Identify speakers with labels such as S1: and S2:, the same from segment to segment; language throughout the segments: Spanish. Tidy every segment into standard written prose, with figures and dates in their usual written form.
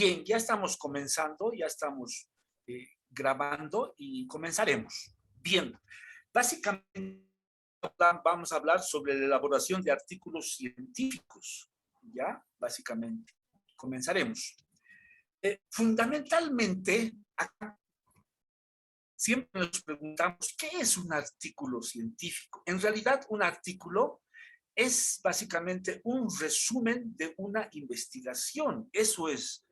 S1: Bien, ya estamos comenzando, ya estamos grabando y comenzaremos. Bien, básicamente vamos a hablar sobre la elaboración de artículos científicos, ¿ya? Básicamente, comenzaremos. Fundamentalmente, acá siempre nos preguntamos, ¿qué es un artículo científico? En realidad, un artículo es básicamente un resumen de una investigación. Eso es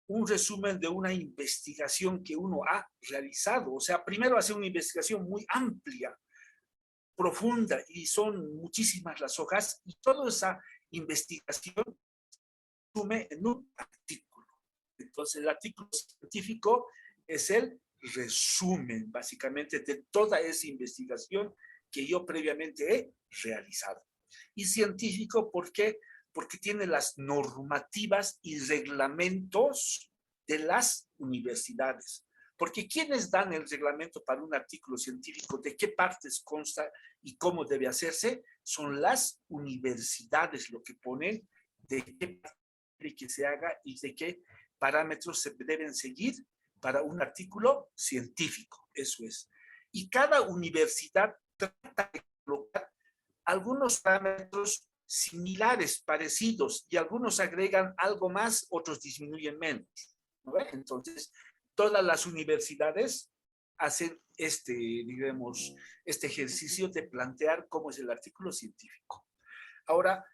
S1: un resumen de una investigación que uno ha realizado. O sea, primero hace una investigación muy amplia, profunda, y son muchísimas las hojas, y toda esa investigación se resume en un artículo. Entonces, el artículo científico es el resumen, básicamente, de toda esa investigación que yo previamente he realizado. Y científico, ¿por qué? Porque tiene las normativas y reglamentos de las universidades. Porque ¿quiénes dan el reglamento para un artículo científico? ¿De qué partes consta y cómo debe hacerse? Son las universidades lo que ponen de qué parte que se haga y de qué parámetros se deben seguir para un artículo científico. Eso es. Y cada universidad trata de colocar algunos parámetros similares, parecidos, y algunos agregan algo más, otros disminuyen menos, ¿no? Entonces, todas las universidades hacen digamos, este ejercicio de plantear cómo es el artículo científico. Ahora,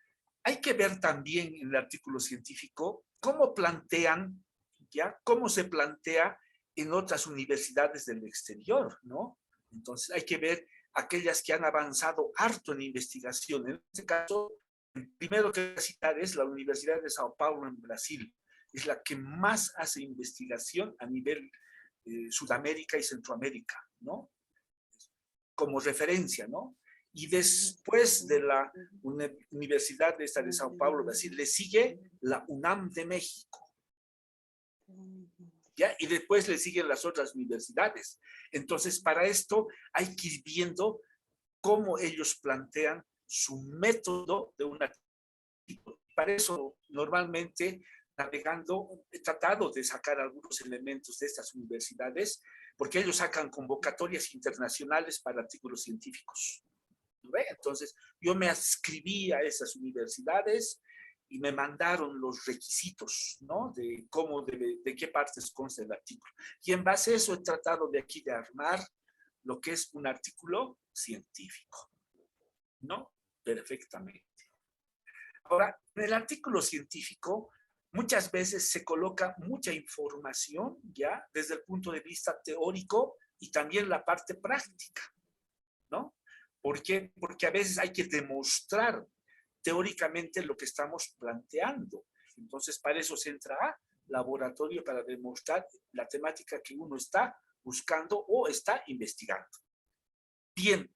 S1: hay que ver también en el artículo científico cómo plantean, ¿ya? Cómo se plantea en otras universidades del exterior, ¿no? Entonces, hay que ver aquellas que han avanzado harto en investigación. En este caso, el primero que voy a citar es la Universidad de Sao Paulo en Brasil. Es la que más hace investigación a nivel Sudamérica y Centroamérica, ¿no? Como referencia, ¿no? Y después de la Universidad de Sao Paulo, Brasil, le sigue la UNAM de México, ¿ya? Y después le siguen las otras universidades. Entonces, para esto hay que ir viendo cómo ellos plantean su método de un artículo. Para eso, normalmente, navegando, he tratado de sacar algunos elementos de estas universidades, porque ellos sacan convocatorias internacionales para artículos científicos. ¿Ve? Entonces, yo me adscribí a esas universidades y me mandaron los requisitos, ¿no? De cómo, de qué partes consta el artículo. Y en base a eso he tratado de aquí de armar lo que es un artículo científico, ¿no? Perfectamente. Ahora, en el artículo científico, muchas veces se coloca mucha información, ¿ya? Desde el punto de vista teórico y también la parte práctica, ¿no? ¿Por qué? Porque a veces hay que demostrar teóricamente lo que estamos planteando. Entonces, para eso se entra a laboratorio para demostrar la temática que uno está buscando o está investigando. Bien,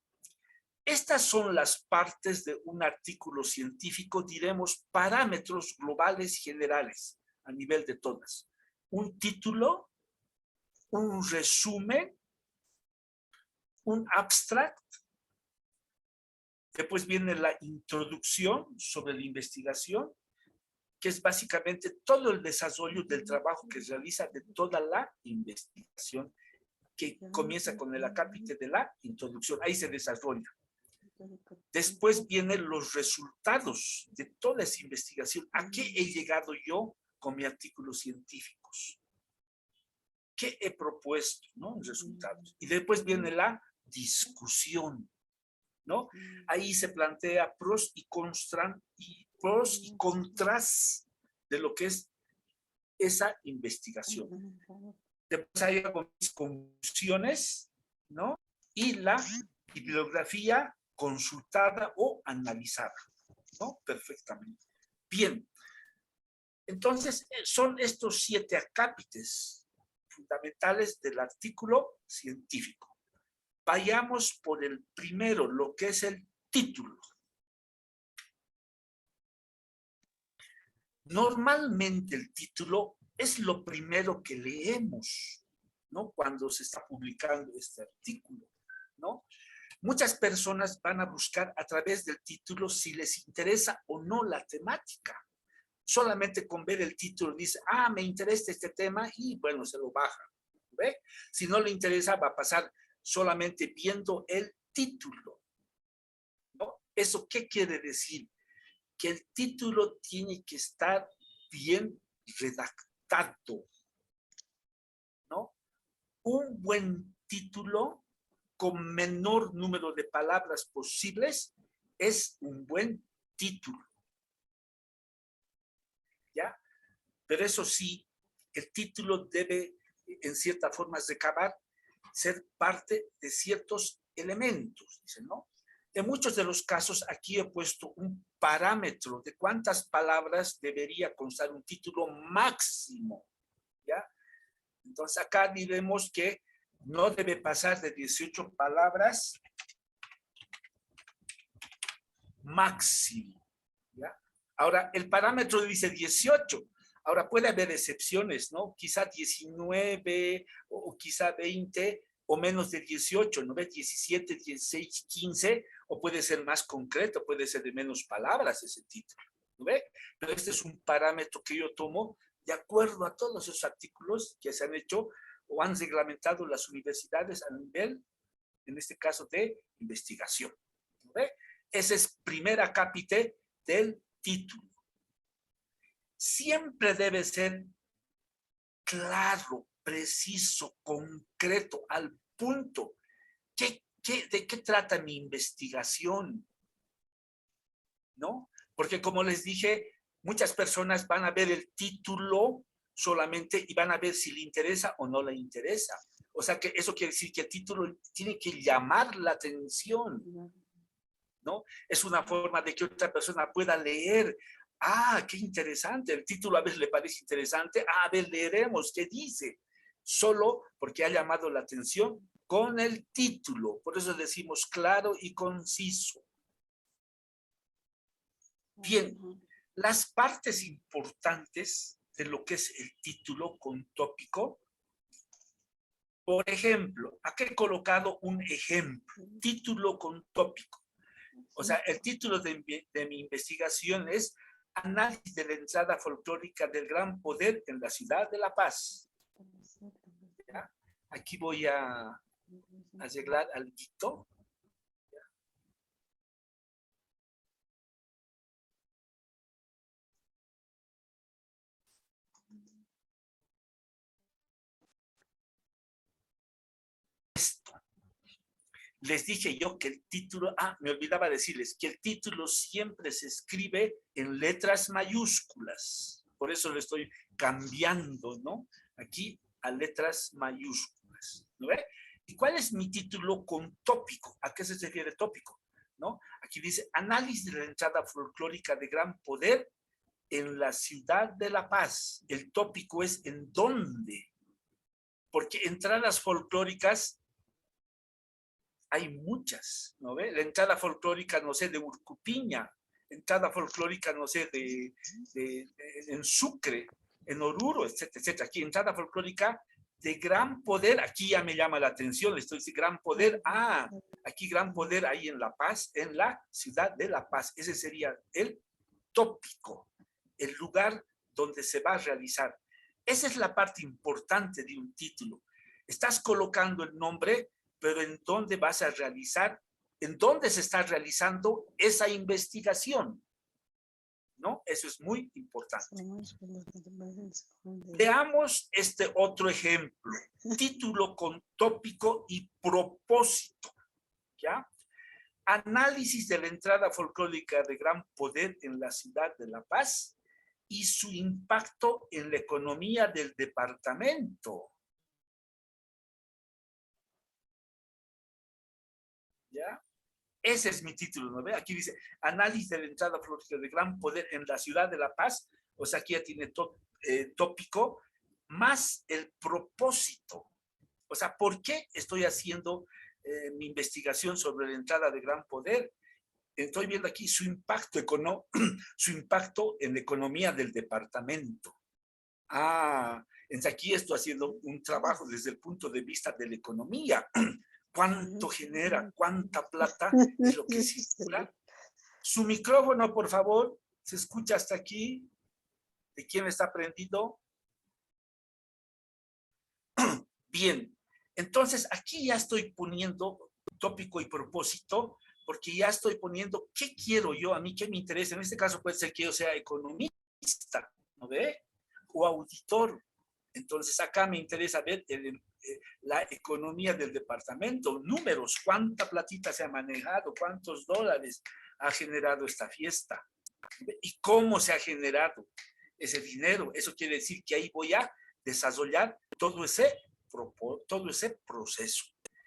S1: estas son las partes de un artículo científico, diremos parámetros globales generales a nivel de todas. Un título, un resumen, un abstract. Después viene la introducción sobre la investigación, que es básicamente todo el desarrollo del trabajo que realiza de toda la investigación, que comienza con el acápite de la introducción. Ahí se desarrolla. Después vienen los resultados de toda esa investigación. ¿A qué he llegado yo con mis artículos científicos? ¿Qué he propuesto, ¿no? Resultados. Y después viene la discusión, ¿no? Ahí se plantea pros y contras de lo que es esa investigación. Después hay algunas conclusiones, ¿no? Y la bibliografía consultada o analizada, ¿no? Perfectamente. Bien. Entonces, son estos 7 acápites fundamentales del artículo científico. Vayamos por el primero, lo que es el título. Normalmente el título es lo primero que leemos, ¿no? Cuando se está publicando este artículo, ¿no? Muchas personas van a buscar a través del título si les interesa o no la temática. solamente con ver el título dice, ah, me interesa este tema y bueno, se lo baja. ¿Ve? Si no le interesa, va a pasar solamente viendo el título, ¿no? ¿Eso qué quiere decir? Que el título tiene que estar bien redactado, ¿no? Un buen título con menor número de palabras posibles es un buen título, ¿ya? Pero eso sí, el título debe, en cierta forma, recabar, ser parte de ciertos elementos, dicen, ¿no? En muchos de los casos, aquí he puesto un parámetro de cuántas palabras debería constar un título máximo, ¿ya? Entonces, acá diremos que no debe pasar de 18 palabras máximo, ¿ya? Ahora, el parámetro dice 18. Ahora, puede haber excepciones, ¿no? Quizá 19 o quizá 20 o menos de 18, ¿no ves? 17, 16, 15, o puede ser más concreto, puede ser de menos palabras ese título, ¿no ves? Pero este es un parámetro que yo tomo de acuerdo a todos esos artículos que se han hecho o han reglamentado las universidades a nivel, en este caso, de investigación, ¿no ves? Ese es primera cápite del título. Siempre debe ser claro, preciso, concreto, al punto. ¿De qué trata mi investigación? ¿No? Porque como les dije, muchas personas van a ver el título solamente y van a ver si le interesa o no le interesa. O sea que eso quiere decir que el título tiene que llamar la atención, ¿no? Es una forma de que otra persona pueda leer. Ah, qué interesante, el título a veces le parece interesante. Ah, a ver, leeremos qué dice. Solo porque ha llamado la atención con el título. Por eso decimos claro y conciso. Bien, las partes importantes de lo que es el título con tópico. Por ejemplo, aquí he colocado un ejemplo, título con tópico. O sea, el título de mi investigación es Análisis de la entrada folclórica del Gran Poder en la ciudad de La Paz. ¿Ya? Aquí voy a arreglar algo. Esto. Les dije yo que el título, me olvidaba decirles que el título siempre se escribe en letras mayúsculas. Por eso lo estoy cambiando, ¿no? Aquí a letras mayúsculas, ¿no ve? ¿Y cuál es mi título con tópico? ¿A qué se refiere tópico? ¿No? Aquí dice, análisis de la entrada folclórica de Gran Poder en la ciudad de La Paz. El tópico es ¿en dónde? Porque entradas folclóricas hay muchas, ¿no ve? La entrada folclórica, no sé, de Urcupiña, entrada folclórica, no sé, en Sucre, en Oruro, etcétera, etcétera. Aquí entrada folclórica de Gran Poder, aquí ya me llama la atención, estoy diciendo Gran Poder, aquí Gran Poder, ahí en La Paz, en la ciudad de La Paz. Ese sería el tópico, el lugar donde se va a realizar. Esa es la parte importante de un título. Estás colocando el nombre, pero ¿en dónde vas a realizar? ¿En dónde se está realizando esa investigación? ¿No? Eso es muy importante. Veamos este otro ejemplo. Título con tópico y propósito. ¿Ya? Análisis de la entrada folclórica de Gran Poder en la ciudad de La Paz y su impacto en la economía del departamento. ¿Ya? Ese es mi título, ¿no ve? Aquí dice, análisis de la entrada folclórica de Gran Poder en la ciudad de La Paz, o sea, aquí ya tiene tópico, más el propósito. O sea, ¿por qué estoy haciendo mi investigación sobre la entrada de Gran Poder? Estoy viendo aquí su impacto, su impacto en la economía del departamento. Entonces aquí estoy haciendo un trabajo desde el punto de vista de la economía. ¿Cuánto genera? ¿Cuánta plata es lo que circula? Su micrófono, por favor, ¿se escucha hasta aquí? ¿De quién está aprendido? Bien, entonces aquí ya estoy poniendo tópico y propósito, porque ya estoy poniendo qué quiero yo, a mí qué me interesa. En este caso puede ser que yo sea economista, ¿no ve? O auditor. Entonces acá me interesa ver la economía del departamento, números, cuánta platita se ha manejado, cuántos dólares ha generado esta fiesta y cómo se ha generado ese dinero. Eso quiere decir que ahí voy a desarrollar todo ese proceso.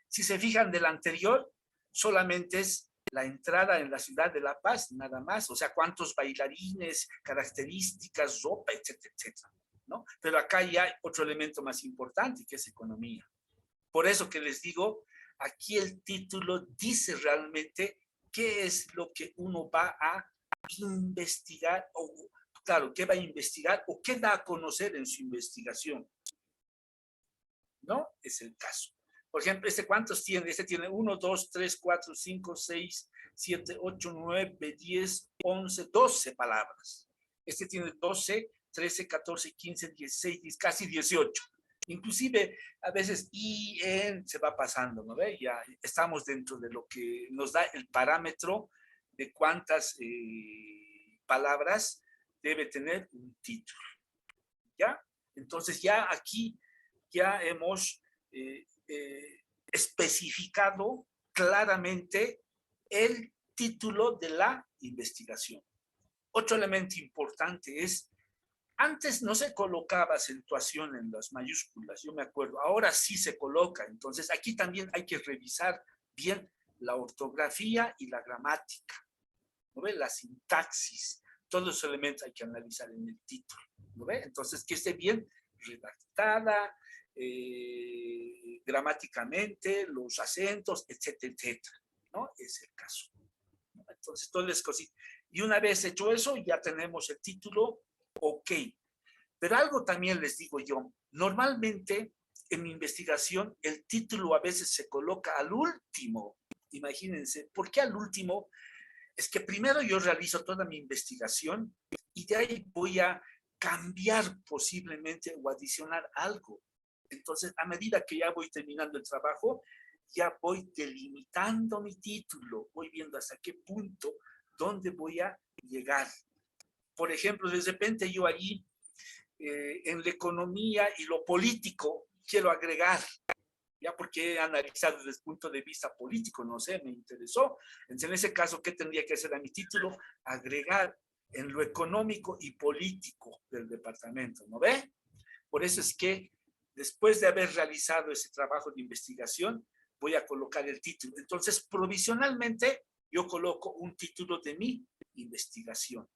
S1: Si se fijan del anterior, solamente es la entrada en la ciudad de La Paz, nada más. O sea, cuántos bailarines, características, ropa, etcétera, etcétera, ¿no? Pero acá ya hay otro elemento más importante, que es economía. Por eso que les digo, aquí el título dice realmente qué es lo que uno va a investigar, o claro, qué va a investigar o qué da a conocer en su investigación. ¿No? Es el caso. Por ejemplo, ¿cuántos tiene? Este tiene 1, 2, 3, 4, 5, 6, 7, 8, 9, 10, 11, 12 palabras. Este tiene 12, 13, 14, 15, 16, casi 18. Inclusive, a veces se va pasando, ¿no ve? Ya estamos dentro de lo que nos da el parámetro de cuántas palabras debe tener un título, ¿ya? Entonces ya aquí ya hemos especificado claramente el título de la investigación. Otro elemento importante es, antes no se colocaba acentuación en las mayúsculas, yo me acuerdo, ahora sí se coloca. Entonces aquí también hay que revisar bien la ortografía y la gramática, ¿no ve? La sintaxis, todos los elementos hay que analizar en el título, ¿no ve? Entonces que esté bien redactada, gramáticamente, los acentos, etcétera, etcétera, ¿no? Es el caso, ¿no? Entonces, todo es cosita. Y una vez hecho eso, ya tenemos el título, ok. Pero algo también les digo yo, normalmente en mi investigación el título a veces se coloca al último. Imagínense, ¿por qué al último? Es que primero yo realizo toda mi investigación y de ahí voy a cambiar posiblemente o adicionar algo. Entonces, a medida que ya voy terminando el trabajo, ya voy delimitando mi título, voy viendo hasta qué punto, dónde voy a llegar. Por ejemplo, de repente yo allí, en la economía y lo político, quiero agregar, ya porque he analizado desde el punto de vista político, no sé, me interesó. Entonces, en ese caso, ¿qué tendría que hacer a mi título? Agregar en lo económico y político del departamento, ¿no ve? Por eso es que después de haber realizado ese trabajo de investigación, voy a colocar el título. Entonces, provisionalmente, yo coloco un título de mi investigación.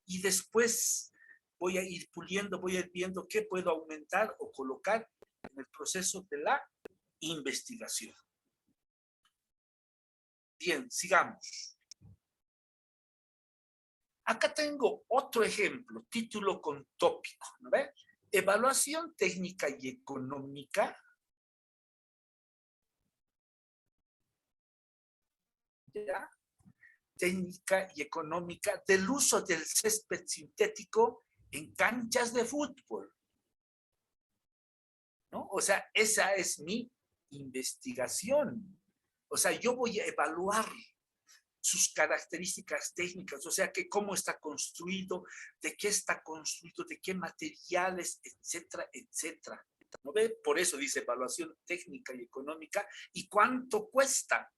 S1: Y después voy a ir puliendo, voy a ir viendo qué puedo aumentar o colocar en el proceso de la investigación. Bien, sigamos. Acá tengo otro ejemplo, título con tópico, ¿no ve? Evaluación técnica y económica, ¿ya? Técnica y económica del uso del césped sintético en canchas de fútbol, ¿no? O sea, esa es mi investigación. O sea, yo voy a evaluar sus características técnicas, o sea, que cómo está construido, de qué está construido, de qué materiales, etcétera, etcétera. ¿No ve? Por eso dice evaluación técnica y económica y cuánto cuesta,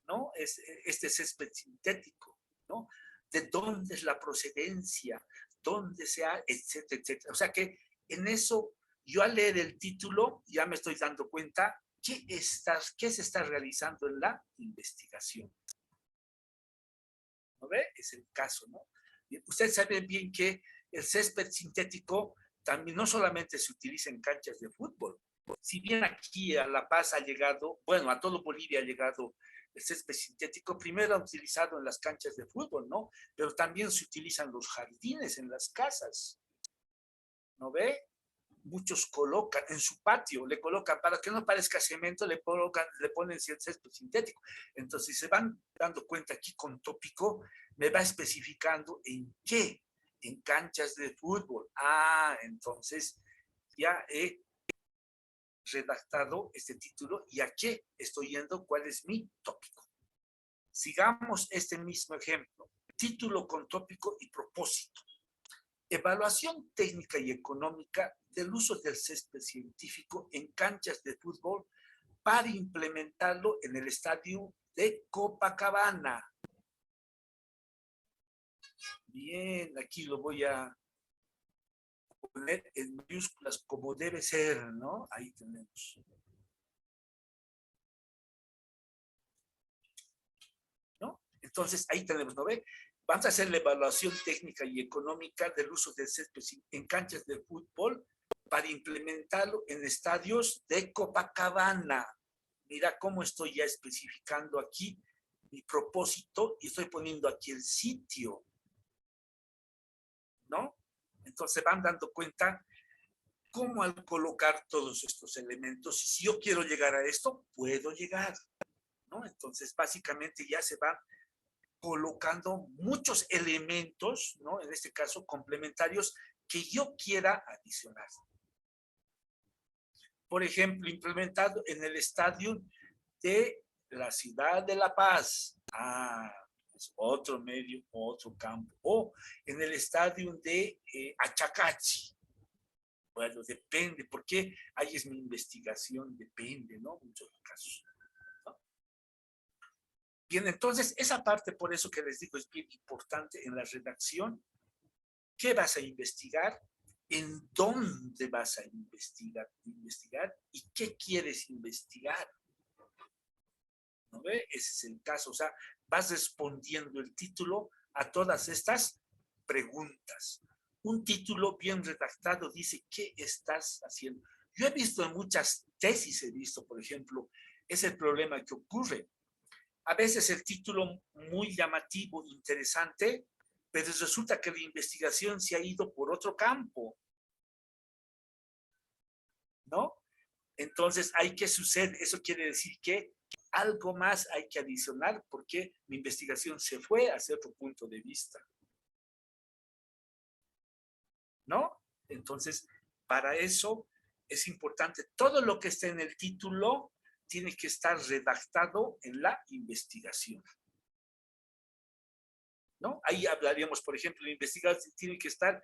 S1: ¿no? Este césped sintético, ¿no? De dónde es la procedencia, dónde se ha, etcétera, etcétera. O sea que en eso, yo al leer el título ya me estoy dando cuenta qué se está realizando en la investigación. ¿No ve? Es el caso, ¿no? Ustedes saben bien que el césped sintético también no solamente se utiliza en canchas de fútbol. Si bien aquí a La Paz ha llegado, bueno, a todo Bolivia ha llegado el césped sintético, primero ha utilizado en las canchas de fútbol, ¿no? Pero también se utilizan los jardines en las casas, ¿no ve? Muchos colocan en su patio, le colocan, para que no parezca cemento, le ponen césped sintético. Entonces, si se van dando cuenta aquí con tópico, me va especificando en qué en canchas de fútbol. Entonces ya he redactado este título y a qué estoy yendo, cuál es mi tópico. Sigamos este mismo ejemplo. Título con tópico y propósito. Evaluación técnica y económica del uso del césped científico en canchas de fútbol para implementarlo en el estadio de Copacabana. Bien, aquí lo voy a poner en mayúsculas como debe ser, ¿no? Ahí tenemos. ¿No? Entonces, ahí tenemos, ¿no ve? Vamos a hacer la evaluación técnica y económica del uso del césped en canchas de fútbol para implementarlo en estadios de Copacabana. Mira cómo estoy ya especificando aquí mi propósito y estoy poniendo aquí el sitio, ¿no? Entonces van dando cuenta cómo al colocar todos estos elementos, si yo quiero llegar a esto, puedo llegar, ¿no? Entonces básicamente ya se van colocando muchos elementos, ¿no? En este caso complementarios, que yo quiera adicionar. Por ejemplo, implementado en el estadio de la ciudad de La Paz. Es otro medio, otro campo. O en el estadio de Achacachi. Bueno, depende, porque ahí es mi investigación, depende, ¿no? Muchos casos. ¿No? Bien, entonces, esa parte, por eso que les digo, es bien importante en la redacción. ¿Qué vas a investigar? ¿En dónde vas a investigar y qué quieres investigar? ¿No ve? Ese es el caso. O sea, vas respondiendo el título a todas estas preguntas. Un título bien redactado dice, ¿qué estás haciendo? Yo he visto en muchas tesis, he visto, por ejemplo, es el problema que ocurre. A veces el título muy llamativo, interesante, pero resulta que la investigación se ha ido por otro campo, ¿no? Entonces, ¿hay qué sucede? Eso quiere decir que algo más hay que adicionar porque mi investigación se fue hacia otro punto de vista, ¿no? Entonces, para eso es importante, todo lo que está en el título tiene que estar redactado en la investigación, ¿no? Ahí hablaríamos, por ejemplo, en investigación tiene que estar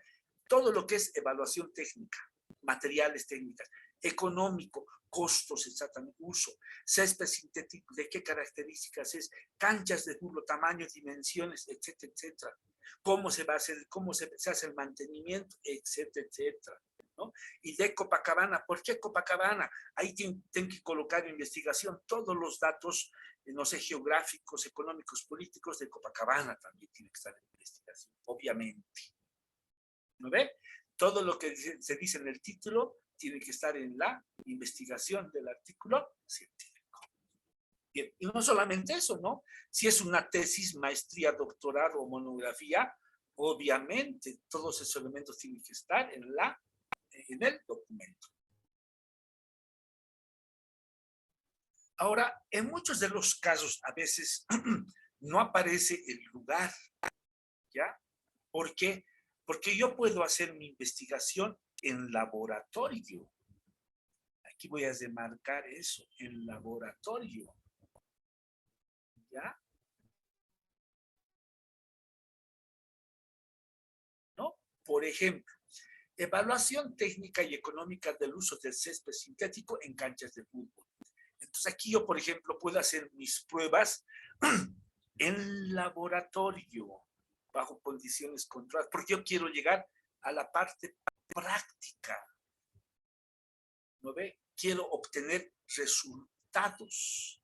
S1: todo lo que es evaluación técnica, materiales técnicas, económico, costos, exactamente, uso, césped sintético, de qué características es, canchas de fútbol, tamaño, dimensiones, etcétera, etcétera. Cómo se va a hacer, cómo se hace el mantenimiento, etcétera, etcétera. ¿No? Y de Copacabana, ¿por qué Copacabana? Ahí tienen que colocar en investigación todos los datos, no sé, geográficos, económicos, políticos de Copacabana también tiene que estar en investigación, obviamente. ¿No ve? Todo lo que se dice en el título tiene que estar en la investigación del artículo científico. Bien, y no solamente eso, ¿no? Si es una tesis, maestría, doctorado o monografía, obviamente todos esos elementos tienen que estar en el documento. Ahora, en muchos de los casos, a veces no aparece el lugar, ¿ya? ¿Por qué? Porque yo puedo hacer mi investigación en laboratorio. Aquí voy a demarcar eso, en laboratorio, ¿ya? ¿No? Por ejemplo, evaluación técnica y económica del uso del césped sintético en canchas de fútbol. Entonces aquí yo, por ejemplo, puedo hacer mis pruebas en laboratorio, bajo condiciones controladas, porque yo quiero llegar a la parte práctica, ¿no ve? Quiero obtener resultados,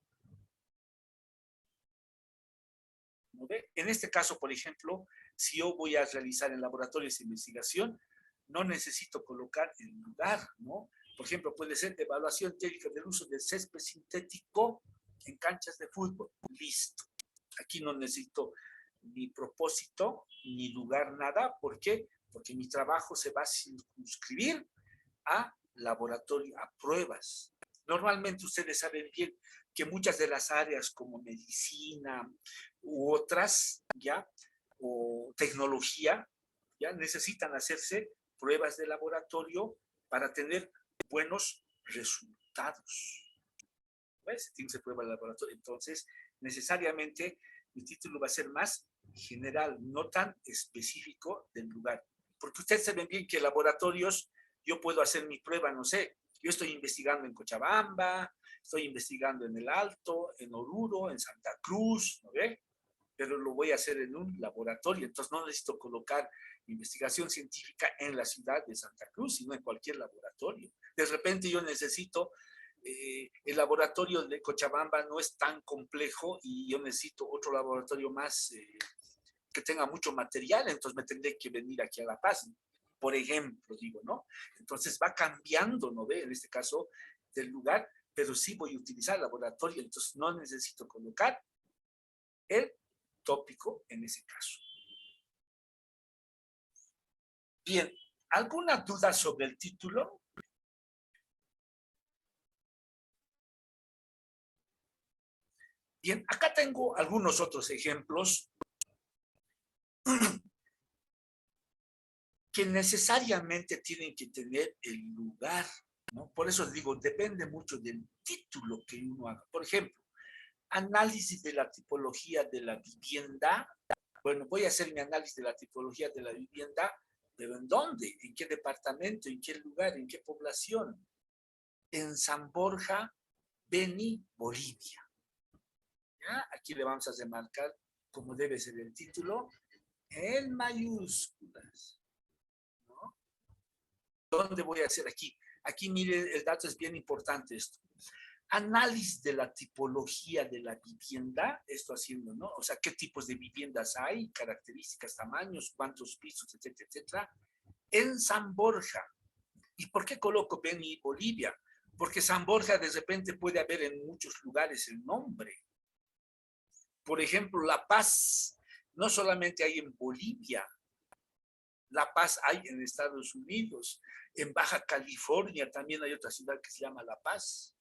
S1: ¿no ve? En este caso, por ejemplo, si yo voy a realizar en laboratorios de investigación, no necesito colocar el lugar, ¿no? Por ejemplo, puede ser evaluación técnica del uso del césped sintético en canchas de fútbol. Listo. Aquí no necesito ni propósito, ni lugar, nada. ¿Por qué? Porque mi trabajo se va a circunscribir a laboratorio, a pruebas. Normalmente ustedes saben bien que muchas de las áreas como medicina u otras, ¿ya? O tecnología, ya necesitan hacerse pruebas de laboratorio para tener buenos resultados. ¿Ves? Tiene que ser prueba de laboratorio. Entonces, necesariamente, mi título va a ser más general, no tan específico del lugar. Porque ustedes saben bien que laboratorios, yo puedo hacer mi prueba, no sé, yo estoy investigando en Cochabamba, estoy investigando en El Alto, en Oruro, en Santa Cruz, ¿no ve? Pero lo voy a hacer en un laboratorio, entonces no necesito colocar investigación científica en la ciudad de Santa Cruz, sino en cualquier laboratorio. De repente yo necesito, el laboratorio de Cochabamba no es tan complejo y yo necesito otro laboratorio más que tenga mucho material, entonces me tendré que venir aquí a La Paz, por ejemplo, digo, ¿no? Entonces va cambiando, ¿no ve? En este caso, del lugar, pero sí voy a utilizar el laboratorio, entonces no necesito colocar el tópico en ese caso. Bien, ¿alguna duda sobre el título? Bien, acá tengo algunos otros ejemplos que necesariamente tienen que tener el lugar, ¿no? Por eso digo, depende mucho del título que uno haga. Por ejemplo, análisis de la tipología de la vivienda. Bueno, voy a hacer mi análisis de la tipología de la vivienda, pero ¿en dónde? ¿En qué departamento? ¿En qué lugar? ¿En qué población? En San Borja, Beni, Bolivia. ¿Ya? Aquí le vamos a remarcar cómo debe ser el título en mayúsculas, ¿no? ¿Dónde voy a hacer aquí? Aquí, mire, el dato es bien importante esto. Análisis de la tipología de la vivienda, esto haciendo, ¿no? O sea, qué tipos de viviendas hay, características, tamaños, cuántos pisos, etcétera, etcétera, en San Borja. ¿Y por qué coloco Beni, Bolivia? Porque San Borja de repente puede haber en muchos lugares el nombre. Por ejemplo, La Paz, no solamente hay en Bolivia, La Paz hay en Estados Unidos, en Baja California también hay otra ciudad que se llama La Paz.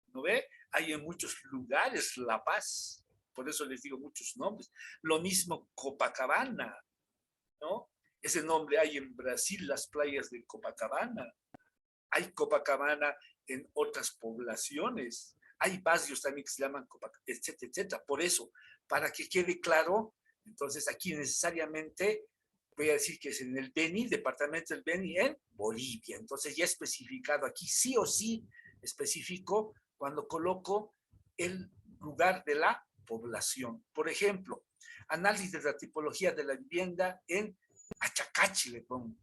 S1: ¿No ve? Hay en muchos lugares La Paz, por eso les digo muchos nombres. Lo mismo Copacabana, ¿no? Ese nombre hay en Brasil, las playas de Copacabana. Hay Copacabana en otras poblaciones. Hay barrios también que se llaman Copacabana, etcétera, etcétera. Por eso, para que quede claro, entonces aquí necesariamente voy a decir que es en el Beni, departamento del Beni, en Bolivia. Entonces ya especificado aquí, sí o sí específico cuando coloco el lugar de la población. Por ejemplo, análisis de la tipología de la vivienda en Achacachi, le pongo.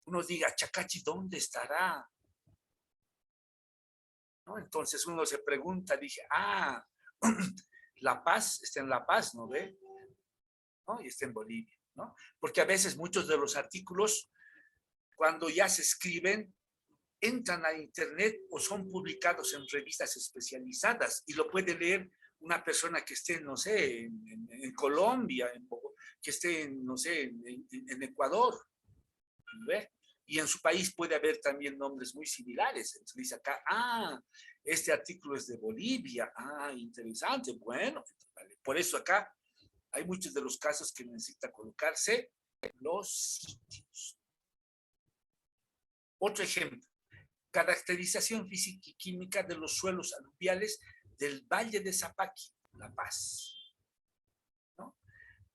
S1: Uno diga, Achacachi, ¿dónde estará? ¿No? Entonces uno se pregunta, dije, La Paz, está en La Paz, ¿no ve? ¿No? Y está en Bolivia, ¿no? Porque a veces muchos de los artículos, cuando ya se escriben, entran a internet o son publicados en revistas especializadas y lo puede leer una persona que esté, no sé, en Colombia, que esté, no sé, en Ecuador, ¿ve? Y en su país puede haber también nombres muy similares. Entonces dice acá, este artículo es de Bolivia, interesante, bueno, vale. Por eso acá hay muchos de los casos que necesita colocarse los sitios. Otro ejemplo, caracterización física y química de los suelos aluviales del Valle de Zapaqui, La Paz, ¿no?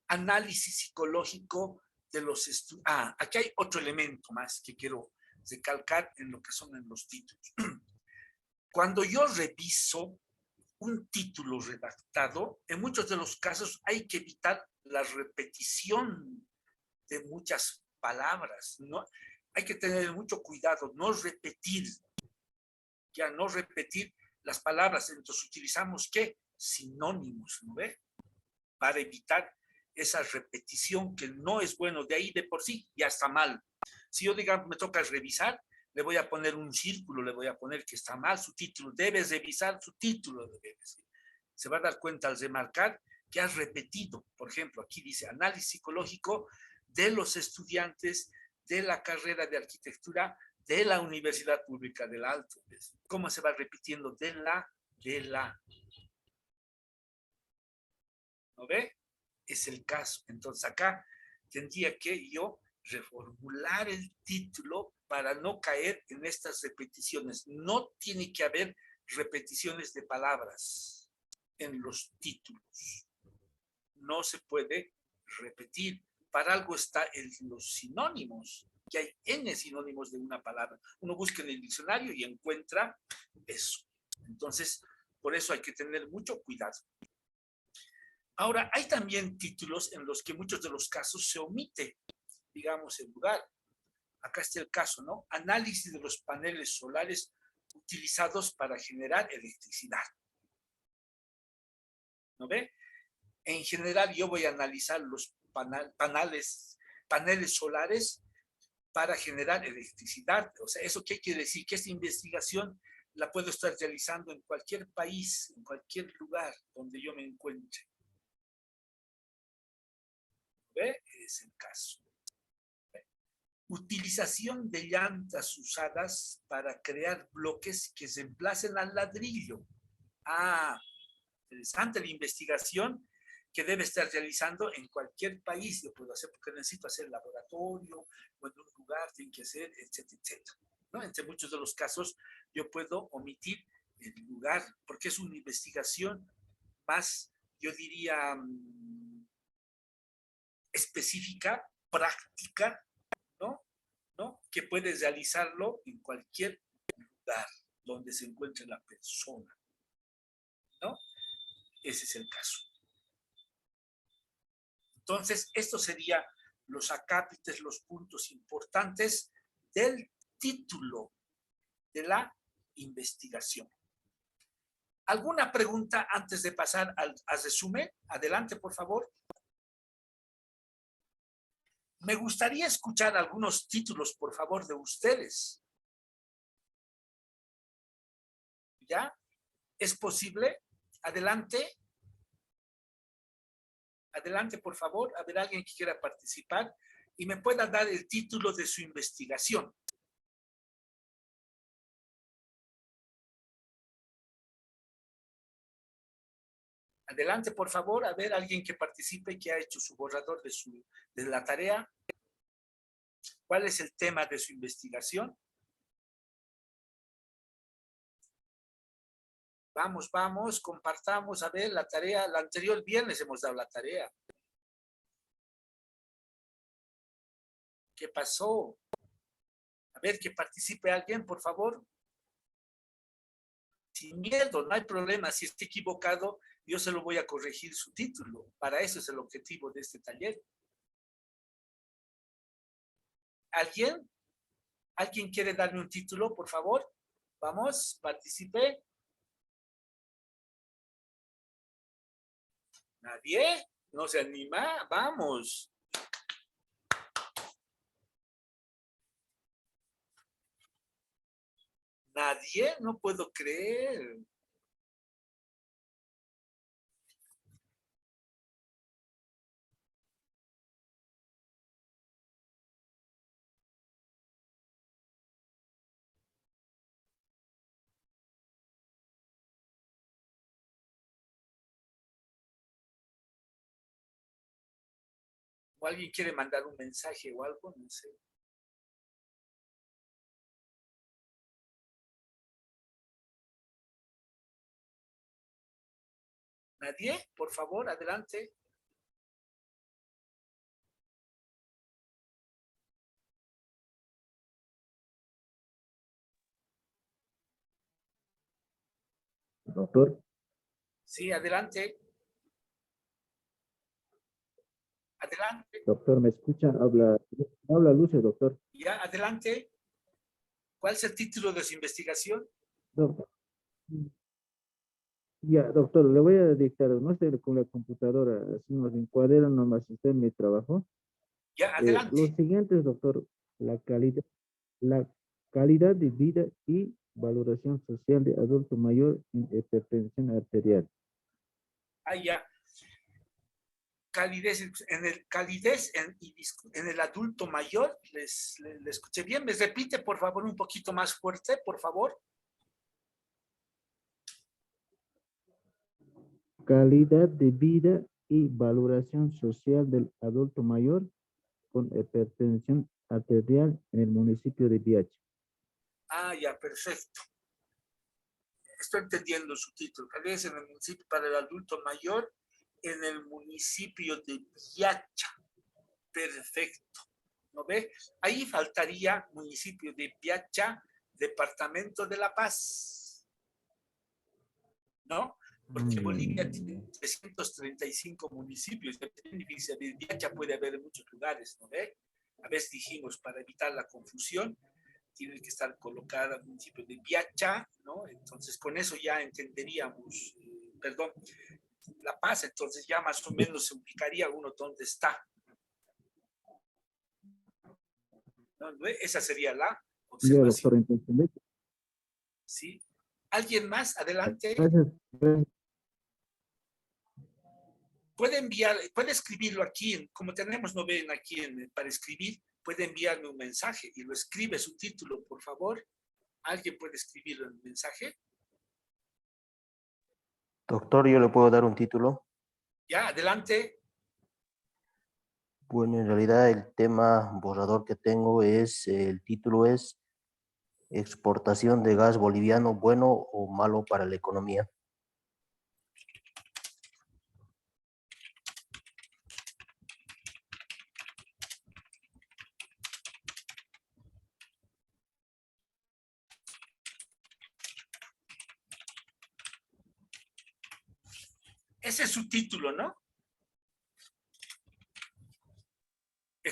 S1: Análisis psicológico de los estudios. Aquí hay otro elemento más que quiero recalcar en lo que son en los títulos. Cuando yo reviso un título redactado, en muchos de los casos hay que evitar la repetición de muchas palabras, ¿no? Hay que tener mucho cuidado, no repetir, ya no repetir las palabras. Entonces utilizamos, ¿qué? Sinónimos, ¿no ve? Para evitar esa repetición que no es bueno, de ahí de por sí ya está mal. Si yo, digamos, me toca revisar, le voy a poner un círculo, le voy a poner que está mal su título, debes revisar su título, debe decir. Se va a dar cuenta al remarcar que has repetido. Por ejemplo, aquí dice análisis psicológico de los estudiantes de la carrera de arquitectura de la Universidad Pública del Alto. ¿Cómo se va repitiendo? De la. ¿No ve? es el caso. Entonces acá tendría que yo reformular el título para no caer en estas repeticiones. No tiene que haber repeticiones de palabras en los títulos. No se puede repetir. Para algo está en los sinónimos, que hay N sinónimos de una palabra. Uno busca en el diccionario y encuentra eso. Entonces, por eso hay que tener mucho cuidado. Ahora, hay también títulos en los que muchos de los casos se omite, digamos, el lugar. Acá está el caso, ¿no? Análisis de los paneles solares utilizados para generar electricidad. ¿No ve? En general, yo voy a analizar los paneles solares para generar electricidad. O sea, ¿eso qué quiere decir? Que esta investigación la puedo estar realizando en cualquier país, en cualquier lugar donde yo me encuentre. ¿Ve? Es el caso. ¿Ve? Utilización de llantas usadas para crear bloques que reemplacen al ladrillo. Ah, interesante la investigación que debe estar realizando en cualquier país. Yo puedo hacer porque necesito hacer laboratorio, o en un lugar tiene que hacer, etcétera, etcétera. ¿No? Entre muchos de los casos yo puedo omitir el lugar porque es una investigación más, yo diría, específica, práctica, ¿no? ¿No? Que puedes realizarlo en cualquier lugar donde se encuentre la persona, ¿no? Ese es el caso. Entonces, estos serían los acápites, los puntos importantes del título de la investigación. ¿Alguna pregunta antes de pasar al resumen? Adelante, por favor. Me gustaría escuchar algunos títulos, por favor, de ustedes. ¿Ya? ¿Es posible? Adelante. Adelante, por favor. A ver, alguien que quiera participar y me pueda dar el título de su investigación. Adelante, por favor. A ver, alguien que participe, que ha hecho su borrador de la tarea. ¿Cuál es el tema de su investigación? Vamos, vamos, compartamos. A ver, la tarea, el anterior viernes hemos dado la tarea. ¿Qué pasó? A ver, que participe alguien, por favor. Sin miedo, no hay problema. Si está equivocado, yo se lo voy a corregir su título. Para eso es el objetivo de este taller. ¿Alguien? ¿Alguien quiere darme un título, por favor? Vamos, participe. ¿Nadie? ¿No se anima? Vamos. ¿Nadie? No puedo creer. ¿O alguien quiere mandar un mensaje o algo? No sé. ¿Nadie? Por favor, adelante.
S2: Doctor,
S1: Sí, adelante. Adelante.
S2: doctor, ¿me escucha? Habla Lucio, doctor.
S1: Ya, adelante. ¿Cuál es el título de su investigación?
S2: Doctor, ya, doctor, le voy a dictar, no estoy con la computadora, así nos encuadra nomás está en mi trabajo.
S1: Ya,
S2: Los
S1: adelante.
S2: siguientes, doctor, la calidad de vida y valoración social de adulto mayor en hipertensión arterial.
S1: Ah, ya. Calidez, en el adulto mayor, les escuché bien. ¿Me repite, por favor, un poquito más fuerte, por favor?
S2: Calidad de vida y valoración social del adulto mayor con hipertensión arterial en el municipio de Biacha.
S1: Ah, ya, perfecto. Estoy entendiendo su título. Tal vez en el municipio para el adulto mayor, en el municipio de Biacha. Perfecto. ¿No ve? Ahí faltaría municipio de Biacha, departamento de La Paz. ¿No? Porque Bolivia tiene 335 municipios. En Biacha puede haber en muchos lugares, ¿no ve? A veces dijimos, para evitar la confusión, tiene que estar colocada el municipio de Biacha, ¿no? Entonces, con eso ya entenderíamos, perdón, La Paz, entonces ya más o menos se ubicaría uno dónde está. ¿No? Esa sería la
S2: Ya,
S1: observación.
S2: doctor, entonces,
S1: ¿Sí? ¿Alguien más? Adelante.
S2: gracias.
S1: Puede enviar, puede escribirlo aquí, como tenemos, no ven aquí para escribir, puede enviarme un mensaje y lo escribe su título, por favor. ¿Alguien puede escribir el mensaje?
S3: Doctor, ¿yo le puedo dar un título?
S1: Ya, adelante.
S3: Bueno, en realidad el tema borrador que tengo es, el título es Exportación de gas boliviano, bueno o malo para la economía.
S1: Ese es su título, ¿no?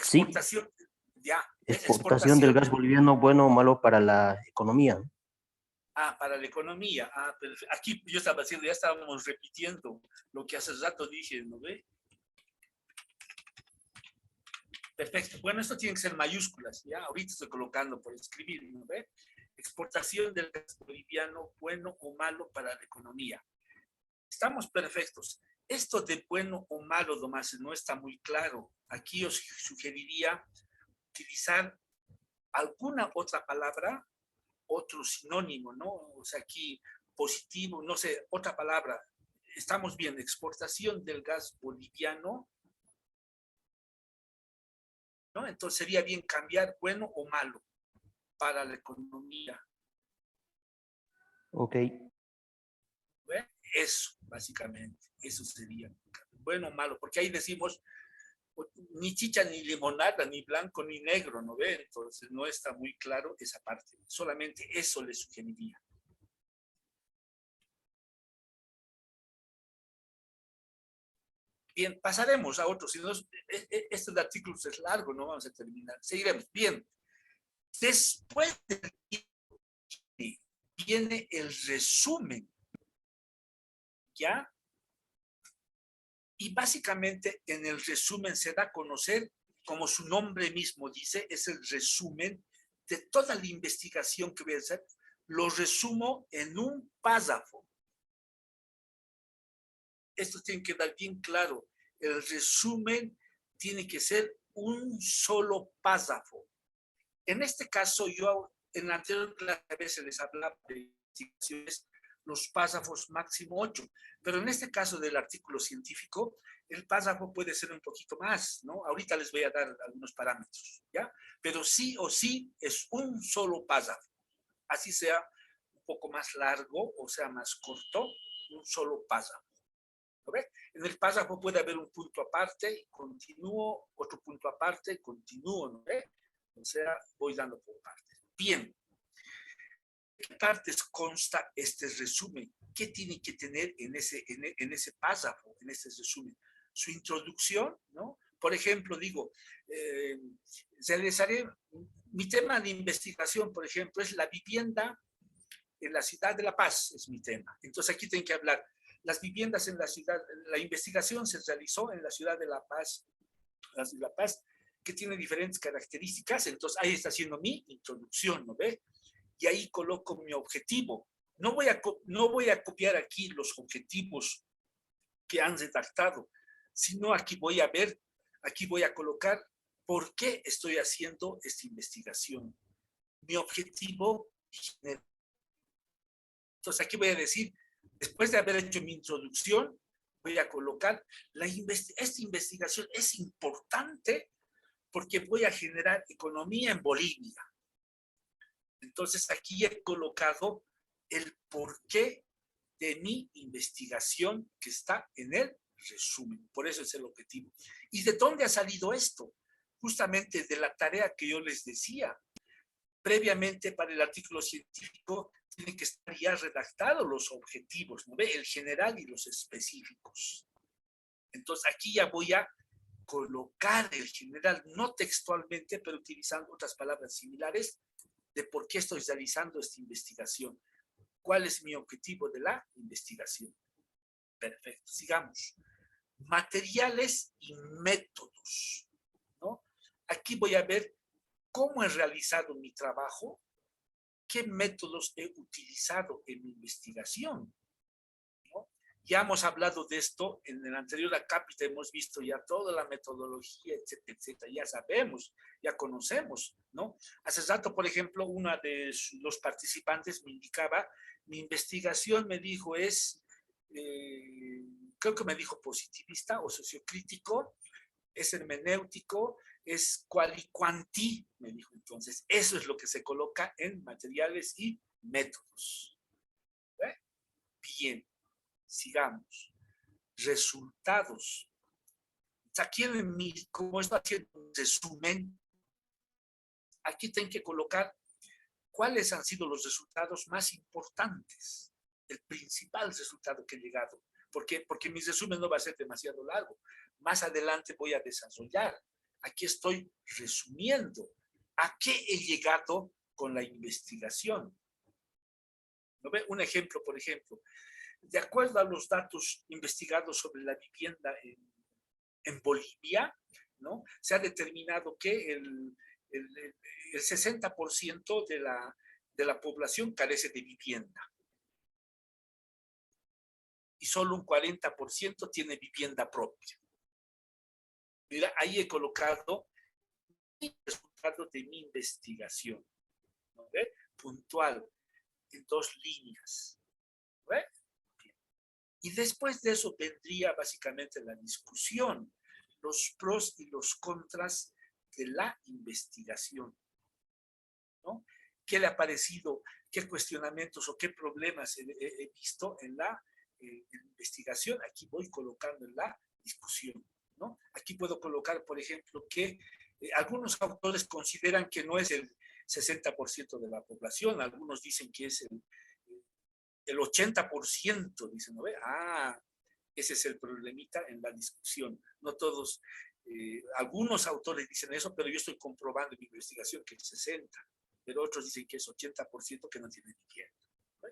S3: Sí,
S1: Exportación, ya.
S3: exportación del gas boliviano, bueno o malo para la economía.
S1: Ah, para la economía. Ah, aquí yo estaba haciendo, ya estábamos repitiendo lo que hace rato dije, ¿no ve? Perfecto. Bueno, esto tiene que ser mayúsculas, ¿ya? Ahorita estoy colocando por escribir, ¿no ve? Exportación del gas boliviano, bueno o malo para la economía. Estamos perfectos. Esto de bueno o malo, Tomás, no está muy claro. Aquí os sugeriría utilizar alguna otra palabra, otro sinónimo, ¿no? O sea, aquí positivo, no sé, otra palabra. Estamos bien, exportación del gas boliviano, ¿no? Entonces sería bien cambiar bueno o malo para la economía.
S3: Ok.
S1: ¿Ve? Eso, básicamente, eso sería bueno o malo, porque ahí decimos ni chicha, ni limonada, ni blanco, ni negro, ¿no ve? Entonces no está muy claro esa parte. Solamente eso le sugeriría. Bien, pasaremos a otros. Si no, este artículo es largo, no vamos a terminar. Seguiremos. Bien. Después viene el resumen, ¿ya? Y básicamente en el resumen se da a conocer, como su nombre mismo dice, es el resumen de toda la investigación que voy a hacer. Lo resumo en un párrafo. Esto tiene que dar bien claro. El resumen tiene que ser un solo párrafo. En este caso, yo en la anterior clase a veces les hablaba de investigaciones, los párrafos máximo 8, pero en este caso del artículo científico, el párrafo puede ser un poquito más, ¿no? Ahorita les voy a dar algunos parámetros, ¿ya? Pero sí o sí es un solo párrafo. Así sea un poco más largo o sea más corto, un solo párrafo. ¿Lo ves? En el párrafo puede haber un punto aparte, continúo, otro punto aparte, continúo, ¿no ves? O sea, voy dando por partes. Bien, ¿qué partes consta este resumen? ¿Qué tiene que tener en ese párrafo, en ese resumen? Su introducción, ¿no? Por ejemplo, digo, realizaré, mi tema de investigación, por ejemplo, es la vivienda en la ciudad de La Paz, es mi tema. Entonces aquí tengo que hablar, las viviendas en la ciudad, la investigación se realizó en la ciudad de La Paz, que tiene diferentes características, entonces ahí está haciendo mi introducción, ¿no ve? Y ahí coloco mi objetivo. No voy a copiar aquí los objetivos que han redactado, sino aquí voy a ver, aquí voy a colocar por qué estoy haciendo esta investigación. Mi objetivo general. Entonces aquí voy a decir, después de haber hecho mi introducción, voy a colocar, esta investigación es importante porque voy a generar economía en Bolivia. Entonces aquí he colocado el porqué de mi investigación que está en el resumen. Por eso es el objetivo. ¿Y de dónde ha salido esto? Justamente de la tarea que yo les decía. Previamente para el artículo científico tienen que estar ya redactados los objetivos, ¿no ve? El general y los específicos. Entonces aquí ya voy a colocar el general, no textualmente, pero utilizando otras palabras similares, de por qué estoy realizando esta investigación. ¿Cuál es mi objetivo de la investigación? Perfecto, sigamos. Materiales y métodos, ¿no? Aquí voy a ver cómo he realizado mi trabajo, qué métodos he utilizado en mi investigación, ¿no? Ya hemos hablado de esto en el anterior acápite, hemos visto ya toda la metodología, etcétera, etcétera, ya sabemos, ya conocemos, ¿no? Hace rato, por ejemplo, una de los participantes me indicaba, mi investigación, me dijo, creo que me dijo positivista o sociocrítico, es hermenéutico, es cual y cuanti, me dijo. Entonces, eso es lo que se coloca en materiales y métodos. ¿Eh? Bien, sigamos. Resultados. Aquí en mi, como estoy haciendo un resumen, aquí tengo que colocar cuáles han sido los resultados más importantes, el principal resultado que he llegado. ¿Por qué? Porque mi resumen no va a ser demasiado largo. Más adelante voy a desarrollar. Aquí estoy resumiendo a qué he llegado con la investigación. ¿No ve? Un ejemplo, por ejemplo, de acuerdo a los datos investigados sobre la vivienda en Bolivia, ¿no? Se ha determinado que el 60% de la población carece de vivienda. Y solo un 40% tiene vivienda propia. Mira, ahí he colocado el resultado de mi investigación, ¿no ve? Puntual, en 2 líneas. ¿No ve? Bien. Y después de eso vendría básicamente la discusión, los pros y los contras de la investigación, ¿no? ¿Qué le ha parecido? ¿Qué cuestionamientos o qué problemas he visto en la investigación? Aquí voy colocando en la discusión, ¿no? Aquí puedo colocar, por ejemplo, que algunos autores consideran que no es el 60% de la población, algunos dicen que es el 80%, dicen, ¿no ve? Ah, ese es el problemita en la discusión. No todos, algunos autores dicen eso, pero yo estoy comprobando en mi investigación que es 60%, pero otros dicen que es 80% que no tiene vivienda.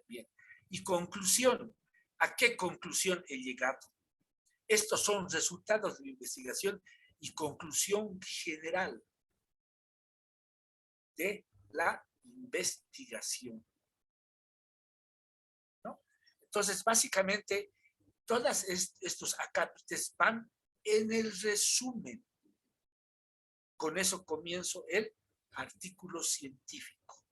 S1: Bien. Y conclusión, ¿a qué conclusión he llegado? Estos son resultados de la investigación y conclusión general de la investigación, ¿no? Entonces, básicamente, todos estos acápites van en el resumen. Con eso comienzo el artículo científico.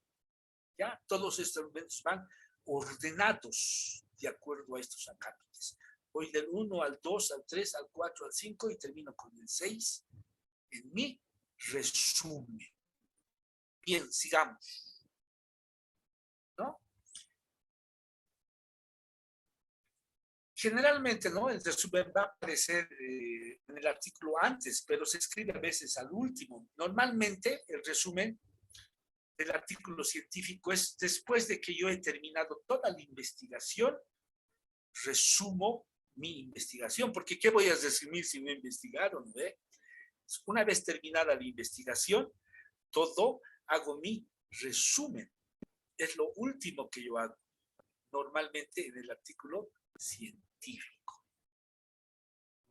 S1: ¿Ya? Todos estos elementos van ordenados de acuerdo a estos acápites. Voy del 1 al 2, al 3, al 4, al 5 y termino con el 6 en mi resumen. Bien, sigamos, ¿no? Generalmente, ¿no? El resumen va a aparecer en el artículo antes, pero se escribe a veces al último. Normalmente, el resumen del artículo científico es después de que yo he terminado toda la investigación, resumo mi investigación, porque ¿qué voy a resumir si no investigaron? ¿Ve? Una vez terminada la investigación, todo hago mi resumen. Es lo último que yo hago, normalmente en el artículo científico.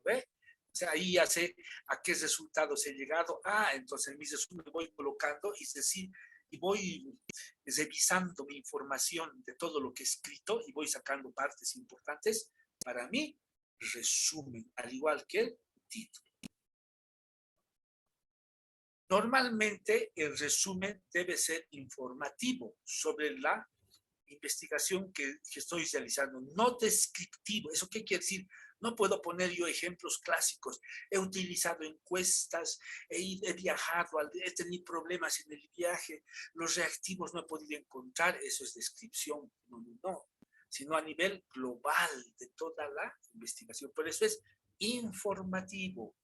S1: ¿Ve? O sea, ahí ya sé a qué resultados he llegado. Ah, entonces en mi resumen voy colocando y voy revisando mi información de todo lo que he escrito y voy sacando partes importantes para mi resumen, al igual que el título. Normalmente el resumen debe ser informativo sobre la investigación que estoy realizando, no descriptivo. ¿Eso qué quiere decir? No puedo poner yo ejemplos clásicos. He utilizado encuestas, he viajado, he tenido problemas en el viaje, los reactivos no he podido encontrar, eso es descripción, no, sino a nivel global de toda la investigación. Por eso es informativo,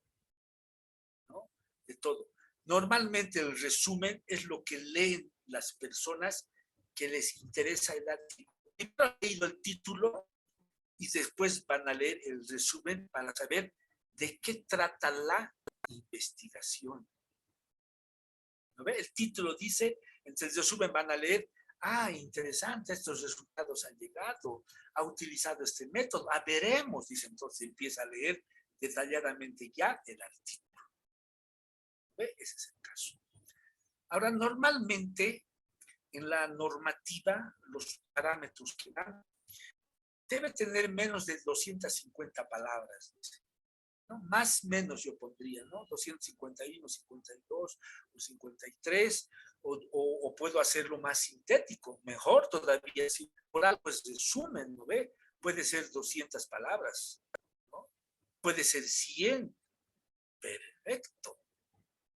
S1: ¿no? De todo. Normalmente el resumen es lo que leen las personas que les interesa el artículo. Primero han leído el título y después van a leer el resumen para saber de qué trata la investigación. ¿No ve? El título dice, entre el resumen van a leer, interesante, estos resultados han llegado, ha utilizado este método, veremos, dice, entonces empieza a leer detalladamente ya el artículo. ¿Ve? Ese es el caso. Ahora, normalmente, en la normativa, los parámetros que dan, debe tener menos de 250 palabras, ¿no? Más o menos yo pondría, ¿no? 251, 52 o 53, o puedo hacerlo más sintético, mejor todavía, si por algo es resumen, ¿no ve? Puede ser 200 palabras, ¿no? Puede ser 100, perfecto,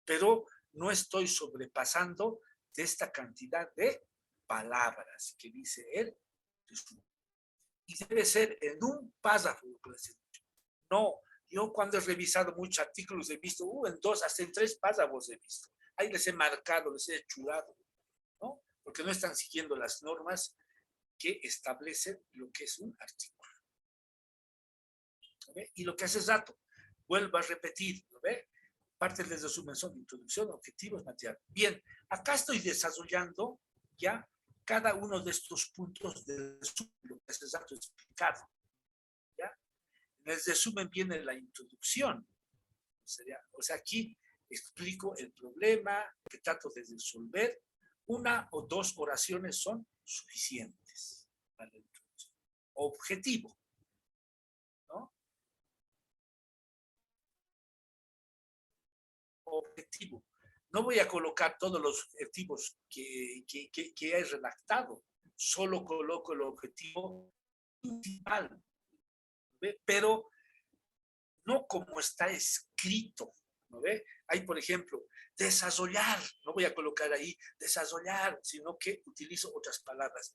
S1: pero no estoy sobrepasando de esta cantidad de palabras que dice el resumen. Y debe ser en un párrafo, no. Yo cuando he revisado muchos artículos he visto, en 2, hasta en 3 párrafos he visto. Ahí les he marcado, les he chulado, ¿no? Porque no están siguiendo las normas que establecen lo que es un artículo. ¿No ve? Y lo que hace rato, vuelvo a repetir, ¿no ve? Parte del resumen son introducción, objetivos, material. Bien, acá estoy desarrollando ya cada uno de estos puntos del resumen, lo que hace rato he explicado. En el resumen viene la introducción. O sea, aquí explico el problema que trato de resolver. 1 o 2 oraciones son suficientes para la introducción. Objetivo, ¿no? Objetivo. No voy a colocar todos los objetivos que he redactado. Solo coloco el objetivo principal. ¿Ve? Pero no como está escrito, ¿no ve? Hay, por ejemplo, desarrollar, no voy a colocar ahí desarrollar, sino que utilizo otras palabras.